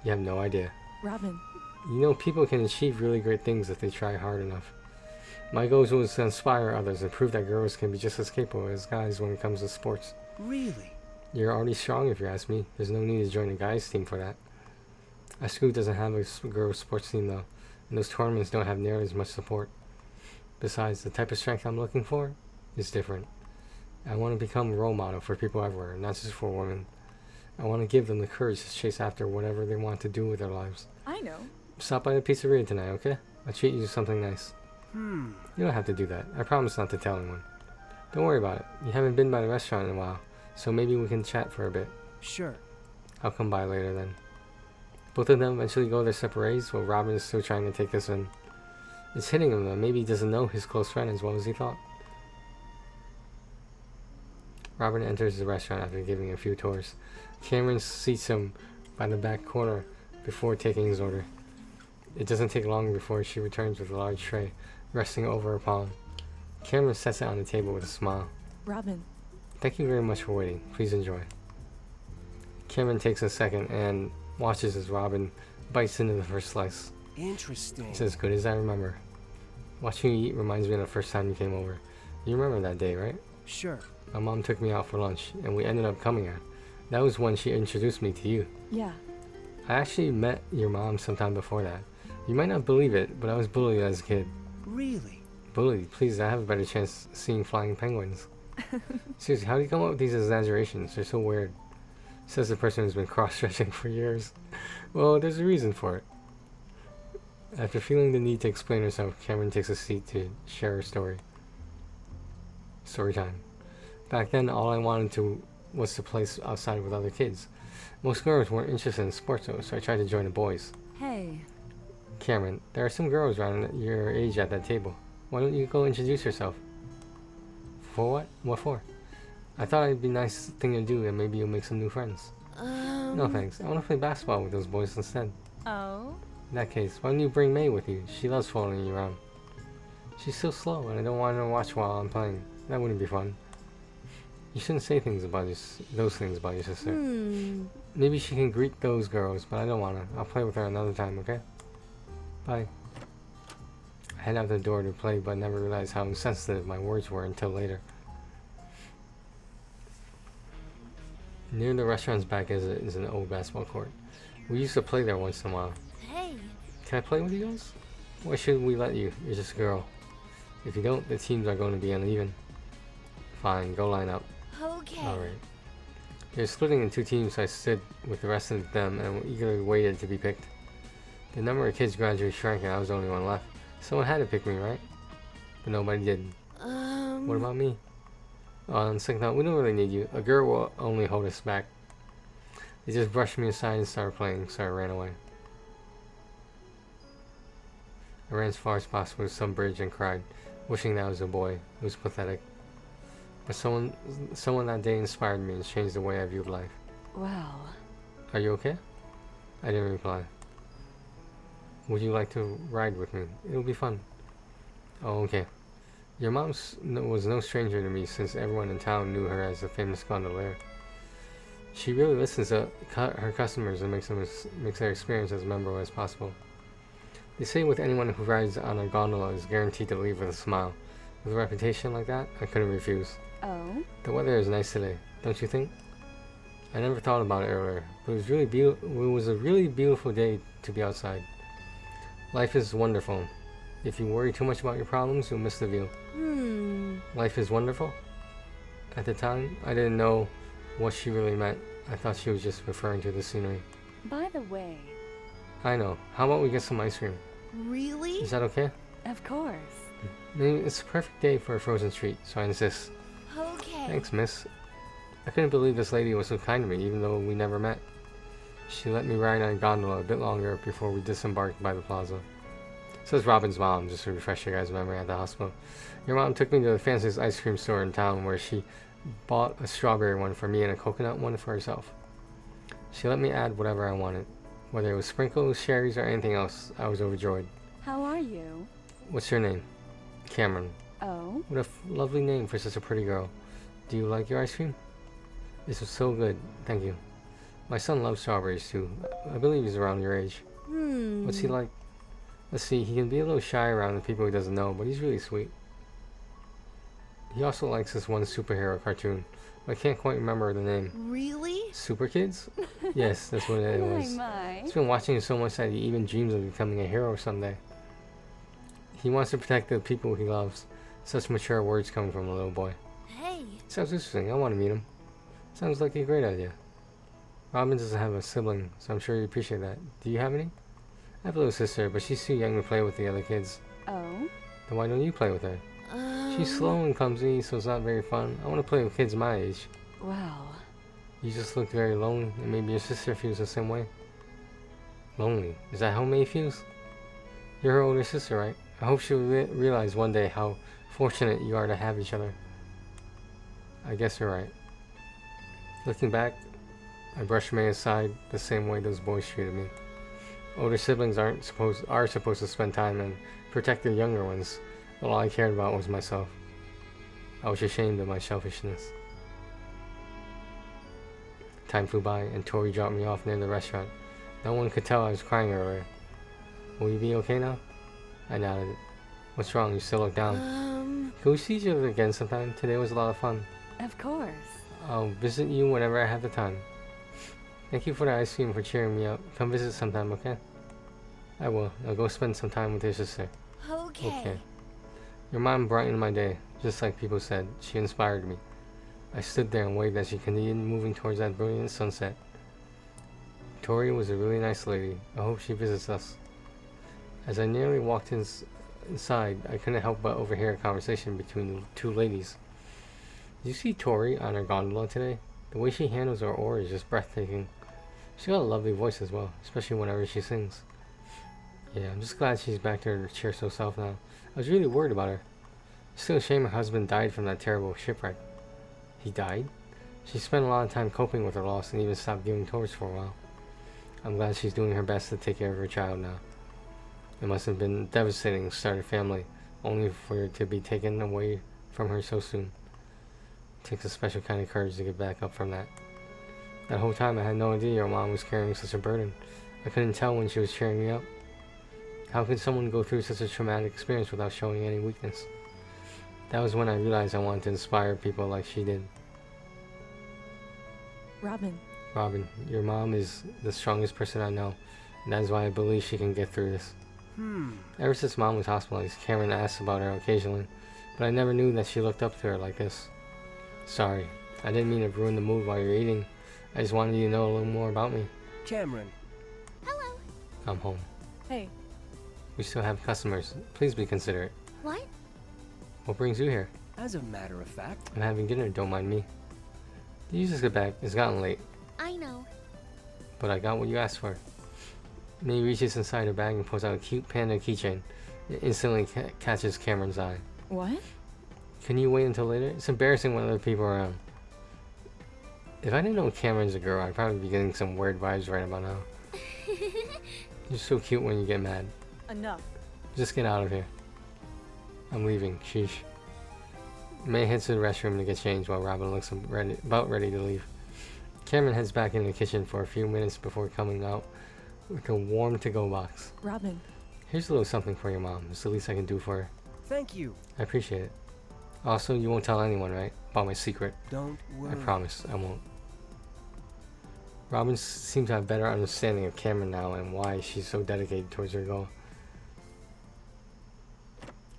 You have no idea. Robin. You know, people can achieve really great things if they try hard enough. My goal was to inspire others and prove that girls can be just as capable as guys when it comes to sports. Really? You're already strong if you ask me. There's no need to join a guys team for that. Our school doesn't have a girls' sports team though, and those tournaments don't have nearly as much support. Besides, the type of strength I'm looking for is different. I want to become a role model for people everywhere, not just for women. I want to give them the courage to chase after whatever they want to do with their lives. I know. Stop by the pizzeria tonight, okay? I'll treat you to something nice. You don't have to do that. I promise not to tell anyone. Don't worry about it. You haven't been by the restaurant in a while, so maybe we can chat for a bit. Sure. I'll come by later then. Both of them eventually go their separate ways while Robin is still trying to take this in. It's hitting him though. Maybe he doesn't know his close friend as well as he thought. Robin enters the restaurant after giving a few tours. Cameron seats him by the back corner before taking his order. It doesn't take long before she returns with a large tray resting over her palm. Cameron sets it on the table with a smile. Robin. Thank you very much for waiting. Please enjoy. Cameron takes a second and watches as Robin bites into the first slice. Interesting. It's as good as I remember. Watching you eat reminds me of the first time you came over. You remember that day, right? Sure. My mom took me out for lunch, and we ended up coming out. That was when she introduced me to you. Yeah. I actually met your mom sometime before that. You might not believe it, but I was bullied as a kid. Really? Bullied? Please, I have a better chance seeing flying penguins. Seriously, how do you come up with these exaggerations? They're so weird. Says the person who's been cross-stretching for years. Well, there's a reason for it. After feeling the need to explain herself, Cameron takes a seat to share her story. Story time. Back then, all I wanted to was to play outside with other kids. Most girls weren't interested in sports though, so I tried to join the boys. Hey. Cameron, there are some girls around your age at that table. Why don't you go introduce yourself? For what? What for? I thought it'd be a nice thing to do and maybe you'll make some new friends. No thanks. I want to play basketball with those boys instead. Oh? In that case, why don't you bring May with you? She loves following you around. She's so slow and I don't want her to watch while I'm playing. That wouldn't be fun. You shouldn't say things about those things about your sister. Maybe she can greet those girls, but I don't want to. I'll play with her another time, okay? Bye. I head out the door to play, but never realized how insensitive my words were until later. Near the restaurant's back is an old basketball court. We used to play there once in a while. Hey. Can I play with you guys? Why should we let you? You're just a girl. If you don't, the teams are going to be uneven. Fine, go line up. Okay. Alright. They're splitting in two teams, so I stood with the rest of them and eagerly waited to be picked. The number of kids gradually shrank and I was the only one left. Someone had to pick me, right? But nobody did. What about me? On second thought, we don't really need you. A girl will only hold us back. They just brushed me aside and started playing, so I ran away. I ran as far as possible to some bridge and cried, wishing that I was a boy. It was pathetic. But someone that day inspired me and changed the way I viewed life. Wow. Are you okay? I didn't reply. Would you like to ride with me? It'll be fun. Oh, okay. Your mom was no stranger to me since everyone in town knew her as a famous gondolier. She really listens to her customers and makes their experience as memorable as possible. They say with anyone who rides on a gondola is guaranteed to leave with a smile. With a reputation like that, I couldn't refuse. Oh? The weather is nice today, don't you think? I never thought about it earlier, but it was a really beautiful day to be outside. Life is wonderful. If you worry too much about your problems, you'll miss the view. Life is wonderful? At the time, I didn't know what she really meant. I thought she was just referring to the scenery. By the way. I know. How about we get some ice cream? Really? Is that okay? Of course. Maybe it's a perfect day for a frozen treat, so I insist. Okay. Thanks, miss. I couldn't believe this lady was so kind to me, even though we never met. She let me ride on a gondola a bit longer before we disembarked by the plaza. Says Robin's mom, just to refresh your guys' memory at the hospital. Your mom took me to the fanciest ice cream store in town where she bought a strawberry one for me and a coconut one for herself. She let me add whatever I wanted. Whether it was sprinkles, cherries, or anything else, I was overjoyed. How are you? What's your name? Cameron. Oh? What a lovely name for such a pretty girl. Do you like your ice cream? This was so good, thank you. My son loves strawberries too. I believe he's around your age. What's he like? Let's see, he can be a little shy around the people he doesn't know, but he's really sweet. He also likes this one superhero cartoon. I can't quite remember the name. Really? Super Kids? Yes, that's what it was. My. He's been watching it so much that he even dreams of becoming a hero someday. He wants to protect the people he loves. Such mature words coming from a little boy. Hey. Sounds interesting. I want to meet him. Sounds like a great idea. Robin doesn't have a sibling, so I'm sure you appreciate that. Do you have any? I have a little sister, but she's too young to play with the other kids. Oh? Then why don't you play with her? She's slow and clumsy, so it's not very fun. I want to play with kids my age. Well. You just look very lonely, and maybe your sister feels the same way. Lonely? Is that how May feels? You're her older sister, right? I hope she'll realize one day how fortunate you are to have each other. I guess you're right. Looking back, I brushed May aside the same way those boys treated me. Older siblings are supposed to spend time and protect their younger ones, but all I cared about was myself. I was ashamed of my selfishness. Time flew by, and Tori dropped me off near the restaurant. No one could tell I was crying earlier. Will you be okay now? I nodded. What's wrong? You still look down. Can we see each other again sometime? Today was a lot of fun. Of course. I'll visit you whenever I have the time. Thank you for the ice cream for cheering me up. Come visit sometime, okay? I will. I'll go spend some time with your sister. Okay. Your mom brightened my day, just like people said. She inspired me. I stood there and waved as she continued moving towards that brilliant sunset. Tori was a really nice lady. I hope she visits us. As I nearly walked inside, I couldn't help but overhear a conversation between the two ladies. Did you see Tori on her gondola today? The way she handles her oar is just breathtaking. She's got a lovely voice as well, especially whenever she sings. Yeah, I'm just glad she's back to her cheerful herself now. I was really worried about her. It's still a shame her husband died from that terrible shipwreck. He died? She spent a lot of time coping with her loss and even stopped giving tours for a while. I'm glad she's doing her best to take care of her child now. It must have been devastating to start a family, only for her to be taken away from her so soon. It takes a special kind of courage to get back up from that. That whole time I had no idea your mom was carrying such a burden. I couldn't tell when she was cheering me up. How could someone go through such a traumatic experience without showing any weakness? That was when I realized I wanted to inspire people like she did. Robin. Robin, your mom is the strongest person I know, and that is why I believe she can get through this. Ever since Mom was hospitalized, Cameron asked about her occasionally, but I never knew that she looked up to her like this. Sorry, I didn't mean to ruin the mood while you're eating. I just wanted you to know a little more about me. Cameron. Hello. I'm home. Hey. We still have customers. Please be considerate. What? What brings you here? As a matter of fact. I'm having dinner, don't mind me. Did you just get back? It's gotten late. I know. But I got what you asked for. May reaches inside her bag and pulls out a cute panda keychain. It instantly catches Cameron's eye. What? Can you wait until later? It's embarrassing when other people are around. If I didn't know Cameron's a girl, I'd probably be getting some weird vibes right about now. You're so cute when you get mad. Enough. Just get out of here. I'm leaving. Sheesh. May heads to the restroom to get changed while Robin looks about ready to leave. Cameron heads back into the kitchen for a few minutes before coming out with a warm to-go box. Robin. Here's a little something for your mom. It's the least I can do for her. Thank you. I appreciate it. Also, you won't tell anyone, right? About my secret. Don't worry. I promise, I won't. Robin seems to have better understanding of Cameron now and why she's so dedicated towards her goal.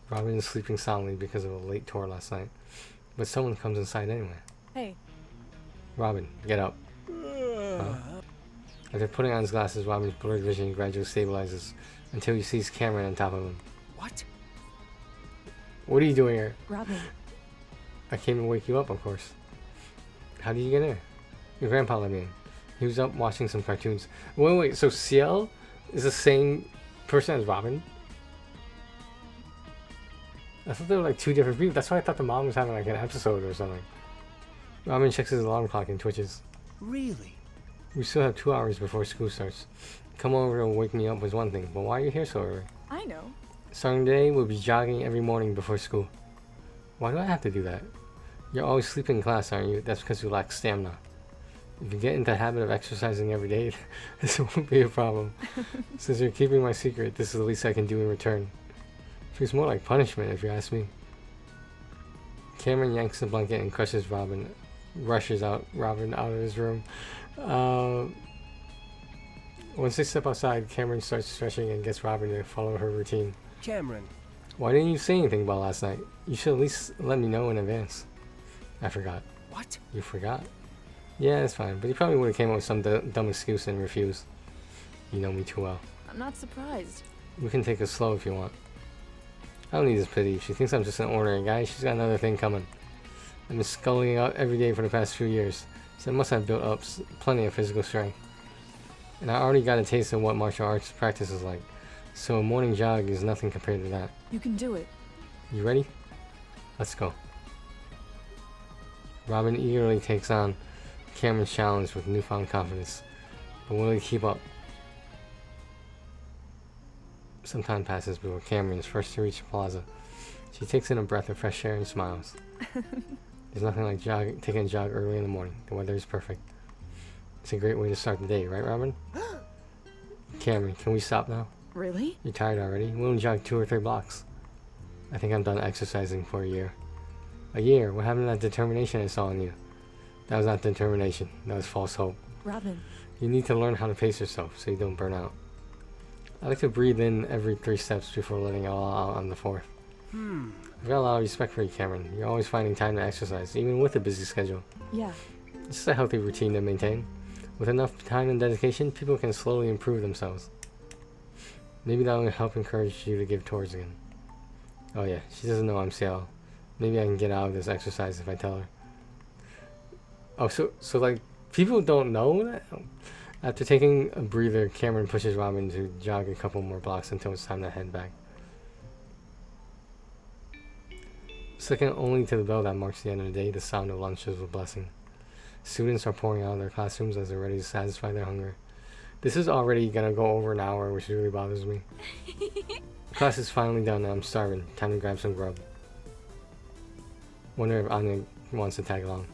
Robin is sleeping soundly because of a late tour last night, but someone comes inside anyway. Hey. Robin, get up. Huh? After putting on his glasses, Robin's blurred vision gradually stabilizes until he sees Cameron on top of him. What? What are you doing here? Robin. I came to wake you up, of course. How did you get here? Your grandpa let me in. He was up watching some cartoons. Wait, so Ciel is the same person as Robin? I thought they were like two different people. That's why I thought the mom was having like an episode or something. Robin checks his alarm clock and twitches. Really? We still have 2 hours before school starts. Come over and wake me up was one thing, but why are you here so early? I know. Starting today, we'll be jogging every morning before school. Why do I have to do that? You're always sleeping in class, aren't you? That's because you lack stamina. If you get into the habit of exercising every day, this won't be a problem. Since you're keeping my secret, this is the least I can do in return. Feels more like punishment if you ask me. Cameron yanks the blanket and crushes Robin. Rushes Robin out of his room. Once they step outside, Cameron starts stretching and gets Robin to follow her routine. Cameron. Why didn't you say anything about last night? You should at least let me know in advance. I forgot. What? You forgot? Yeah, it's fine. But you probably would have came up with some dumb excuse and refused. You know me too well. I'm not surprised. We can take it slow if you want. I don't need this pity. If she thinks I'm just an ordinary guy, she's got another thing coming. I've been sculling out every day for the past few years, so I must have built up plenty of physical strength. And I already got a taste of what martial arts practice is like, so a morning jog is nothing compared to that. You can do it. You ready? Let's go. Robin eagerly takes on Cameron's challenge with newfound confidence, but will he keep up? Some time passes before Cameron is first to reach the plaza. She takes in a breath of fresh air and smiles. There's nothing like taking a jog early in the morning. The weather is perfect. It's a great way to start the day, right, Robin? Cameron, can we stop now? Really? You're tired already? We only jogged 2 or 3 blocks. I think I'm done exercising for a year. A year? What happened to that determination I saw in you? That was not determination. That was false hope. Robin. You need to learn how to pace yourself so you don't burn out. I like to breathe in every 3 steps before letting it all out on the 4th. I've got a lot of respect for you, Cameron. You're always finding time to exercise, even with a busy schedule. Yeah. It's just a healthy routine to maintain. With enough time and dedication, people can slowly improve themselves. Maybe that will help encourage you to give towards again. Oh yeah, she doesn't know I'm CL. Maybe I can get out of this exercise if I tell her. Oh, so like, people don't know that? After taking a breather, Cameron pushes Robin to jog a couple more blocks until it's time to head back. Second only to the bell that marks the end of the day, the sound of lunch is a blessing. Students are pouring out of their classrooms as they're ready to satisfy their hunger. This is already gonna go over an hour, which really bothers me. Class is finally done and I'm starving. Time to grab some grub. Wonder if Anya wants to tag along.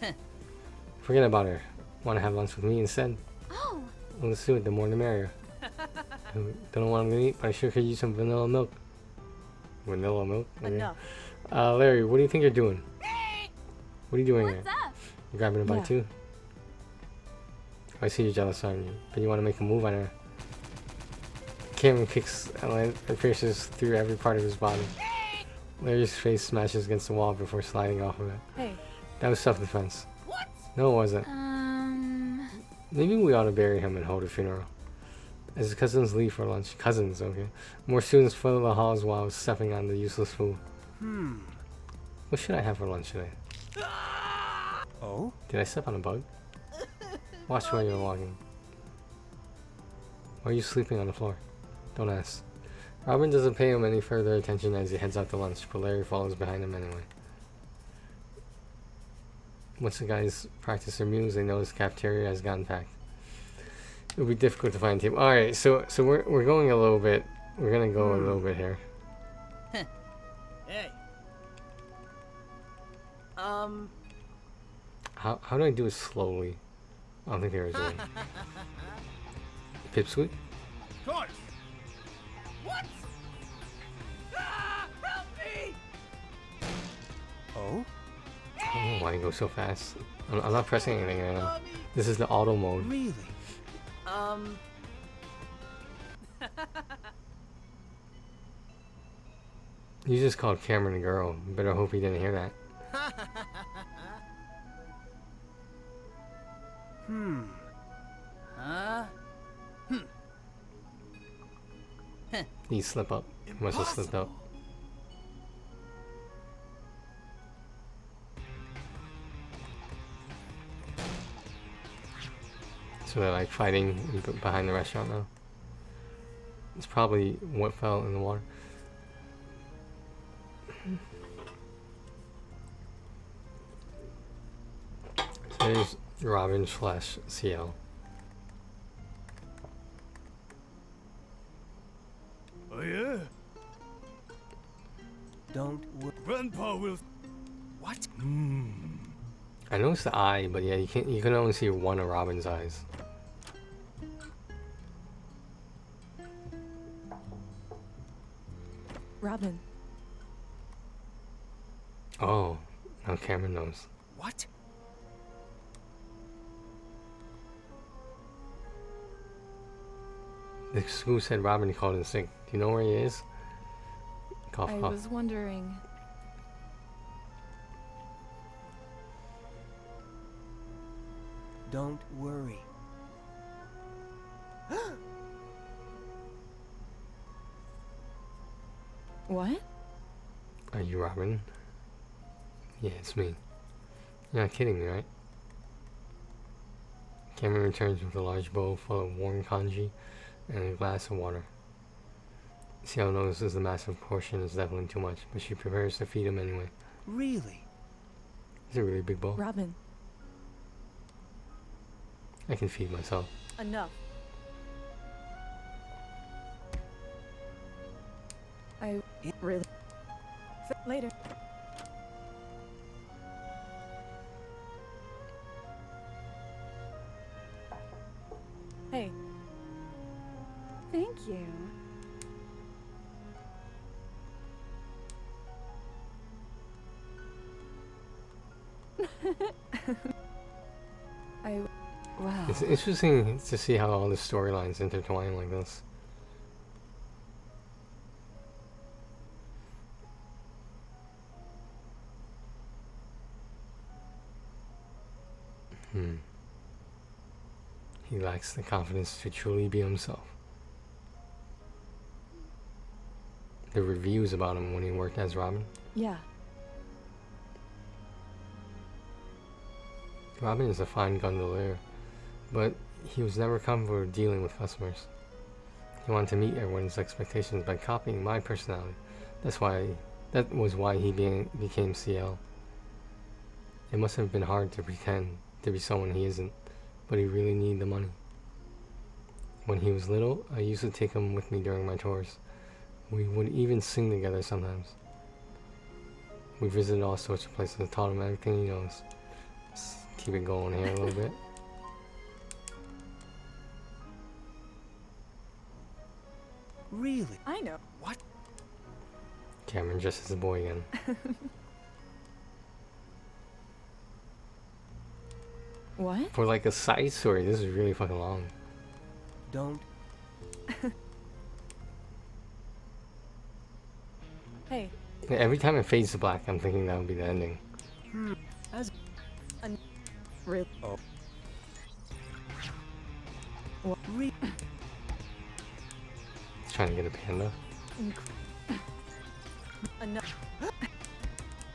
Forget about her. Want to have lunch with me instead? Oh, Well, let's do it. The more the merrier. Don't know what I'm gonna eat, but I sure could use some vanilla milk. Vanilla milk? Okay. Enough. Larry, what do you think you're doing? What are you doing what's here? up? You grabbing a bite Yeah. too? I see you're jealous, aren't you? But you want to make a move on her. Cameron kicks and pierces through every part of his body. Larry's face smashes against the wall before sliding off of it. Hey. That was self-defense. What? No, it wasn't. Maybe we ought to bury him and hold a funeral. As his cousins leave for lunch. Cousins, okay. More students fill the halls while stepping on the useless food. What should I have for lunch today? Oh? Did I step on a bug? Watch where you're walking. Why are you sleeping on the floor? Don't ask. Robin doesn't pay him any further attention as he heads out to lunch, but Larry follows behind him anyway. Once the guys practice their moves, they notice the cafeteria has gotten packed. It'll be difficult to find a table. Alright, so we're going a little bit. We're gonna go a little bit here. Hey. How do I do it slowly? I don't think there is a way. Pipsqueak? Guys, What? Help me! Oh? I don't know why you go so fast. I'm not pressing anything right now. This is the auto mode. Really? You just called Cameron a girl. Better hope he didn't hear that. He slip up. He must have slipped up. So they're like fighting behind the restaurant now. It's probably what fell in the water. So there's Robin / CL. oh yeah, Don't Grandpa will. What? I noticed the eye, but yeah, you can only see one of Robin's eyes. Robin. Oh, Now Cameron knows. What? The school said Robin called in sick. Do you know where he is? Cough, I cough. was wondering. Don't worry. What? Are you Robin? Yeah, it's me. You're not kidding me, right? Cameron returns with a large bowl full of warm congee and a glass of water. Ciel notices the massive portion is definitely too much, but she prepares to feed him anyway. Really? It's a really big bowl. Robin. I can feed myself. Enough. I really. Later. Hey. Thank you. Wow. It's interesting to see how all the storylines intertwine like this. He lacks the confidence to truly be himself. The reviews about him when he worked as Robin. Yeah. Robin is a fine gondolier, but he was never comfortable dealing with customers. He wanted to meet everyone's expectations by copying my personality. That was why he became CL. It must have been hard to pretend to be someone he isn't, but he really needed the money. When he was little, I used to take him with me during my tours. We would even sing together sometimes. We visited all sorts of places and taught him everything he knows. Let's keep it going here a little bit. Really? I know. What? Cameron just as a boy again. What? For like a side story, this is really fucking long. Don't. Hey. Yeah, every time it fades to black, I'm thinking that would be the ending. As. Really? Oh. What? Trying to get a panda. Enough.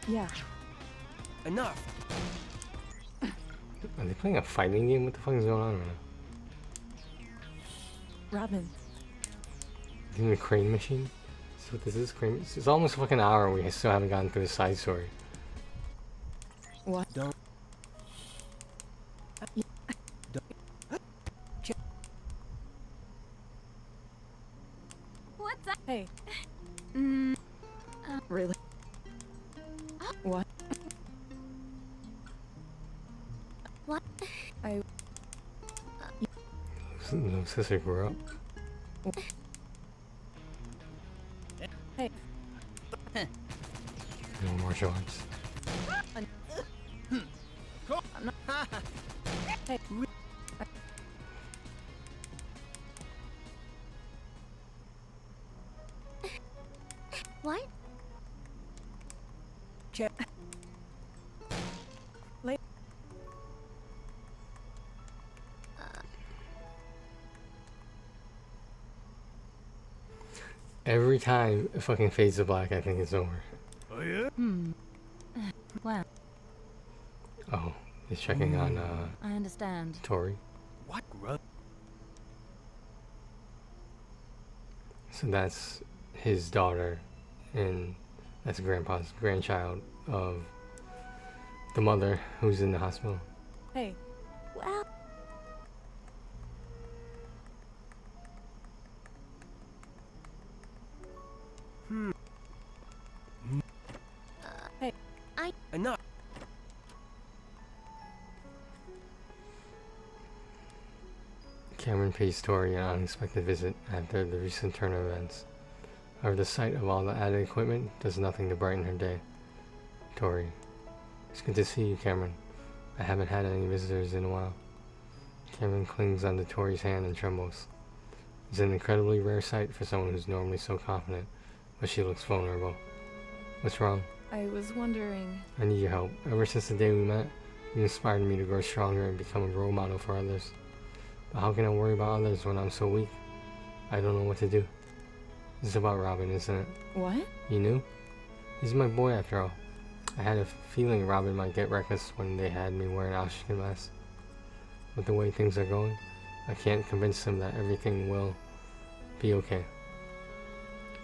Yeah. Enough. Are they playing a fighting game? What the fuck is going on right now? Robin. Doing the crane machine? So what this is? Crane? It's almost fucking an hour and we still haven't gotten through the side story. What? Don't. What's up? Hey. Really? What? What? I. No sister grew up. Hey. No martial arts. Hey. What? Late. Every time it fucking fades to black, I think it's over. Oh yeah? Well, Oh, he's checking on I understand. Tori. What? So that's his daughter, and that's Grandpa's grandchild of the mother who's in the hospital. Hey. Well, Hey. Enough. Cameron pays Tori an unexpected visit after the recent turn of events. However, the sight of all the added equipment does nothing to brighten her day. Tori, It's good to see you, Cameron. I haven't had any visitors in a while. Cameron clings onto Tori's hand and trembles. It's an incredibly rare sight for someone who's normally so confident, but she looks vulnerable. What's wrong? I was wondering. I need your help. Ever since the day we met, you inspired me to grow stronger and become a role model for others. But how can I worry about others when I'm so weak? I don't know what to do. This is about Robin, isn't it? What? You knew? He's my boy after all. I had a feeling Robin might get reckless when they had me wear an oxygen mask. With the way things are going, I can't convince him that everything will be okay.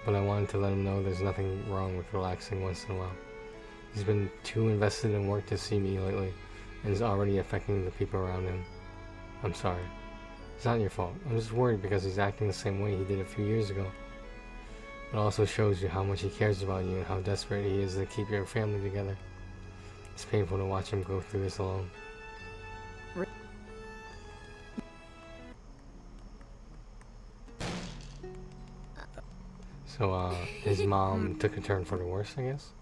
But I wanted to let him know there's nothing wrong with relaxing once in a while. He's been too invested in work to see me lately, and is already affecting the people around him. I'm sorry. It's not your fault. I'm just worried because he's acting the same way he did a few years ago. It also shows you how much he cares about you and how desperate he is to keep your family together. It's painful to watch him go through this alone. So, his mom took a turn for the worse, I guess?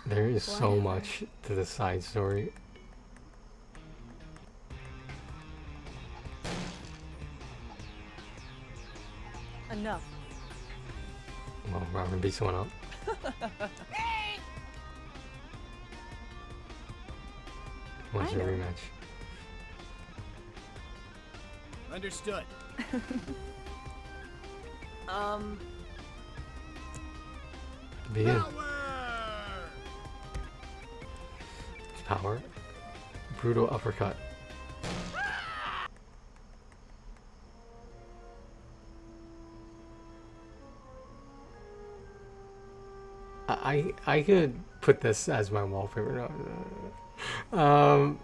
There is so Whatever. much to the side story. Enough. Well, Robin beats someone up. Wants a know. rematch. Understood. Begin. Power! Power. Brutal uppercut. I could put this as my wallpaper. No.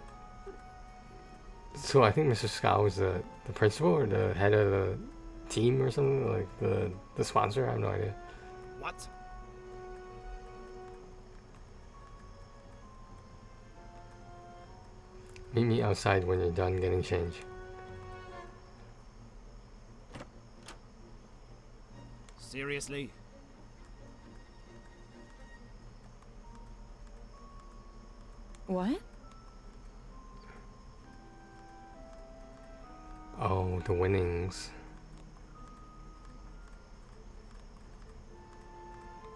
So I think Mr. Scott was the principal or the head of the team or something, like the sponsor. I have no idea. What? Meet me outside when you're done getting change. Seriously? What? Oh, the winnings.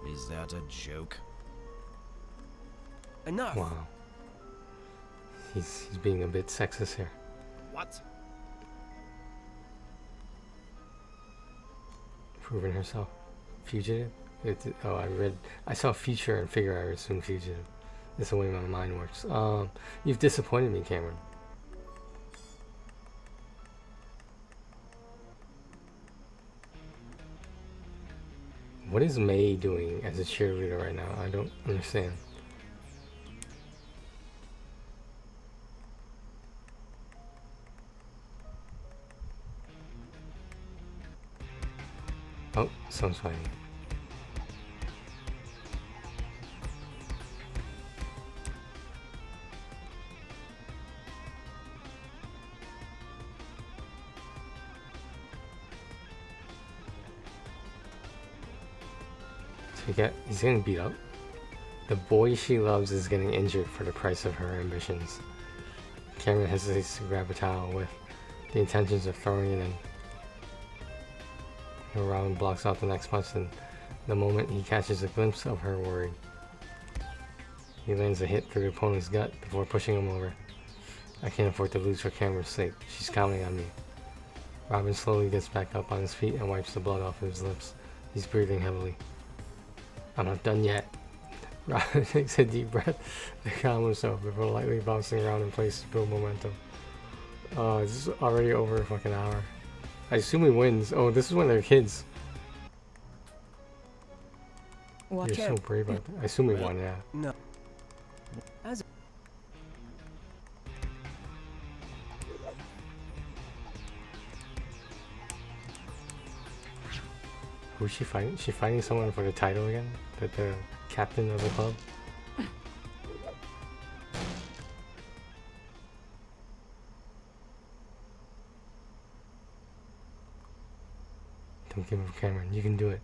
Is that a joke? Enough. Wow. He's being a bit sexist here. What? Proving herself. Fugitive? I saw future and figure I assumed fugitive. That's the way my mind works. You've disappointed me, Cameron. What is May doing as a cheerleader right now? I don't understand. Oh, someone's fighting. He's getting beat up. The boy she loves is getting injured for the price of her ambitions. Cameron hesitates to grab a towel with the intentions of throwing it in. Robin blocks off the next punch, and the moment he catches a glimpse of her worried, he lands a hit through the opponent's gut before pushing him over. I can't afford to lose for Cameron's sake. She's counting on me. Robin slowly gets back up on his feet and wipes the blood off his lips. He's breathing heavily. I'm not done yet. Robin takes a deep breath to calm himself before lightly bouncing around in place to build momentum. It's already over a fucking hour. I assume he wins. Oh, this is when they're kids. Watch You're out. so brave out there. I assume he won, yeah. No. As Who's she fighting? She fighting someone for the title again? The captain of the club? Don't give up, Cameron. You can do it.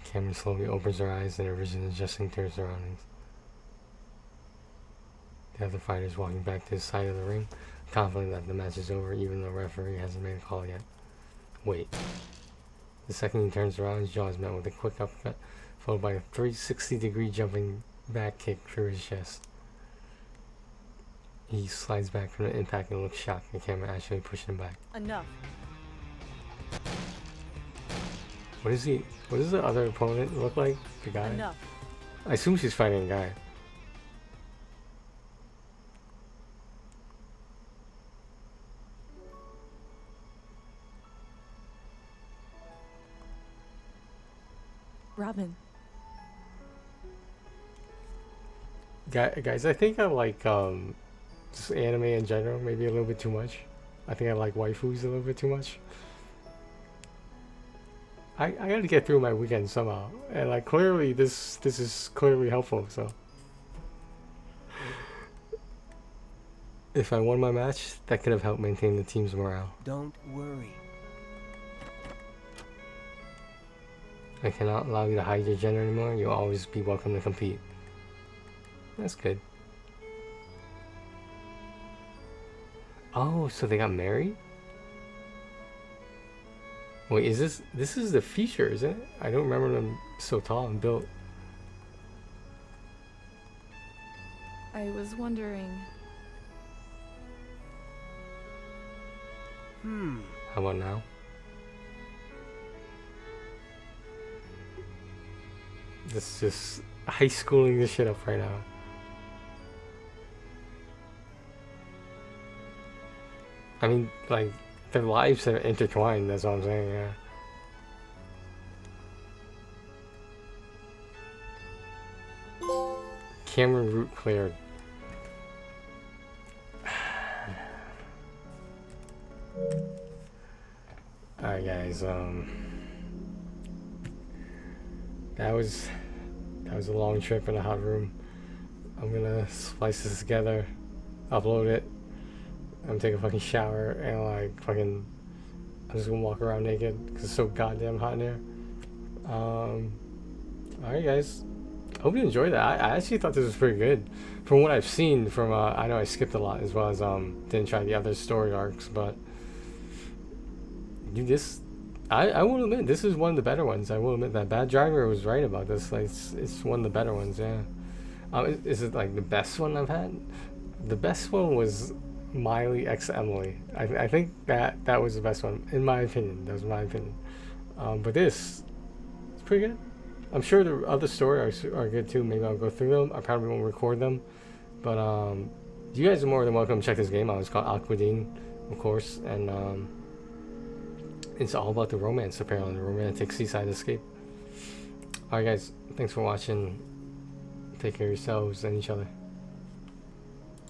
Cameron slowly opens her eyes and her vision adjusting to her surroundings. The other fighters walking back to his side of the ring, confident that the match is over even though the referee hasn't made a call yet. Wait. The second he turns around, his jaw is met with a quick uppercut, followed by a 360-degree jumping back kick through his chest. He slides back from the impact and looks shocked at Cameron actually pushing him back. Enough. What does the other opponent look like? The guy? Enough. I assume she's fighting a guy. Robin. Guys, I think I like just anime in general, maybe a little bit too much. I think I like waifus a little bit too much. I gotta get through my weekend somehow, and like clearly this is clearly helpful. So if I won my match, that could have helped maintain the team's morale. Don't worry. I cannot allow you to hide your gender anymore. You'll always be welcome to compete. That's good. Oh, so they got married? Wait, is this is the future, isn't it? I don't remember them so tall and built. I was wondering. How about now? This is just high schooling this shit up right now. I mean, like, their lives are intertwined, that's what I'm saying, yeah. Cameron route cleared. Alright guys, that was a long trip in a hot room. I'm gonna splice this together, upload it. I'm gonna take a fucking shower and like fucking I'm just gonna walk around naked because it's so goddamn hot in here. Alright guys, hope you enjoyed that. I actually thought this was pretty good from what I've seen from I know I skipped a lot as well as didn't try the other story arcs, but dude, this I will admit this is one of the better ones. I will admit that Bad Driver was right about this. Like it's one of the better ones, yeah. Is it like the best one I've had? The best one was Miley x Emily. I think that was the best one in my opinion. That was my opinion. But this it's pretty good. I'm sure the other story are good too. Maybe I'll go through them. I probably won't record them, but you guys are more than welcome to check this game out. It's called Aquadine, of course, and it's all about the romance apparently, the romantic seaside escape. Alright guys, thanks for watching. Take care of yourselves and each other.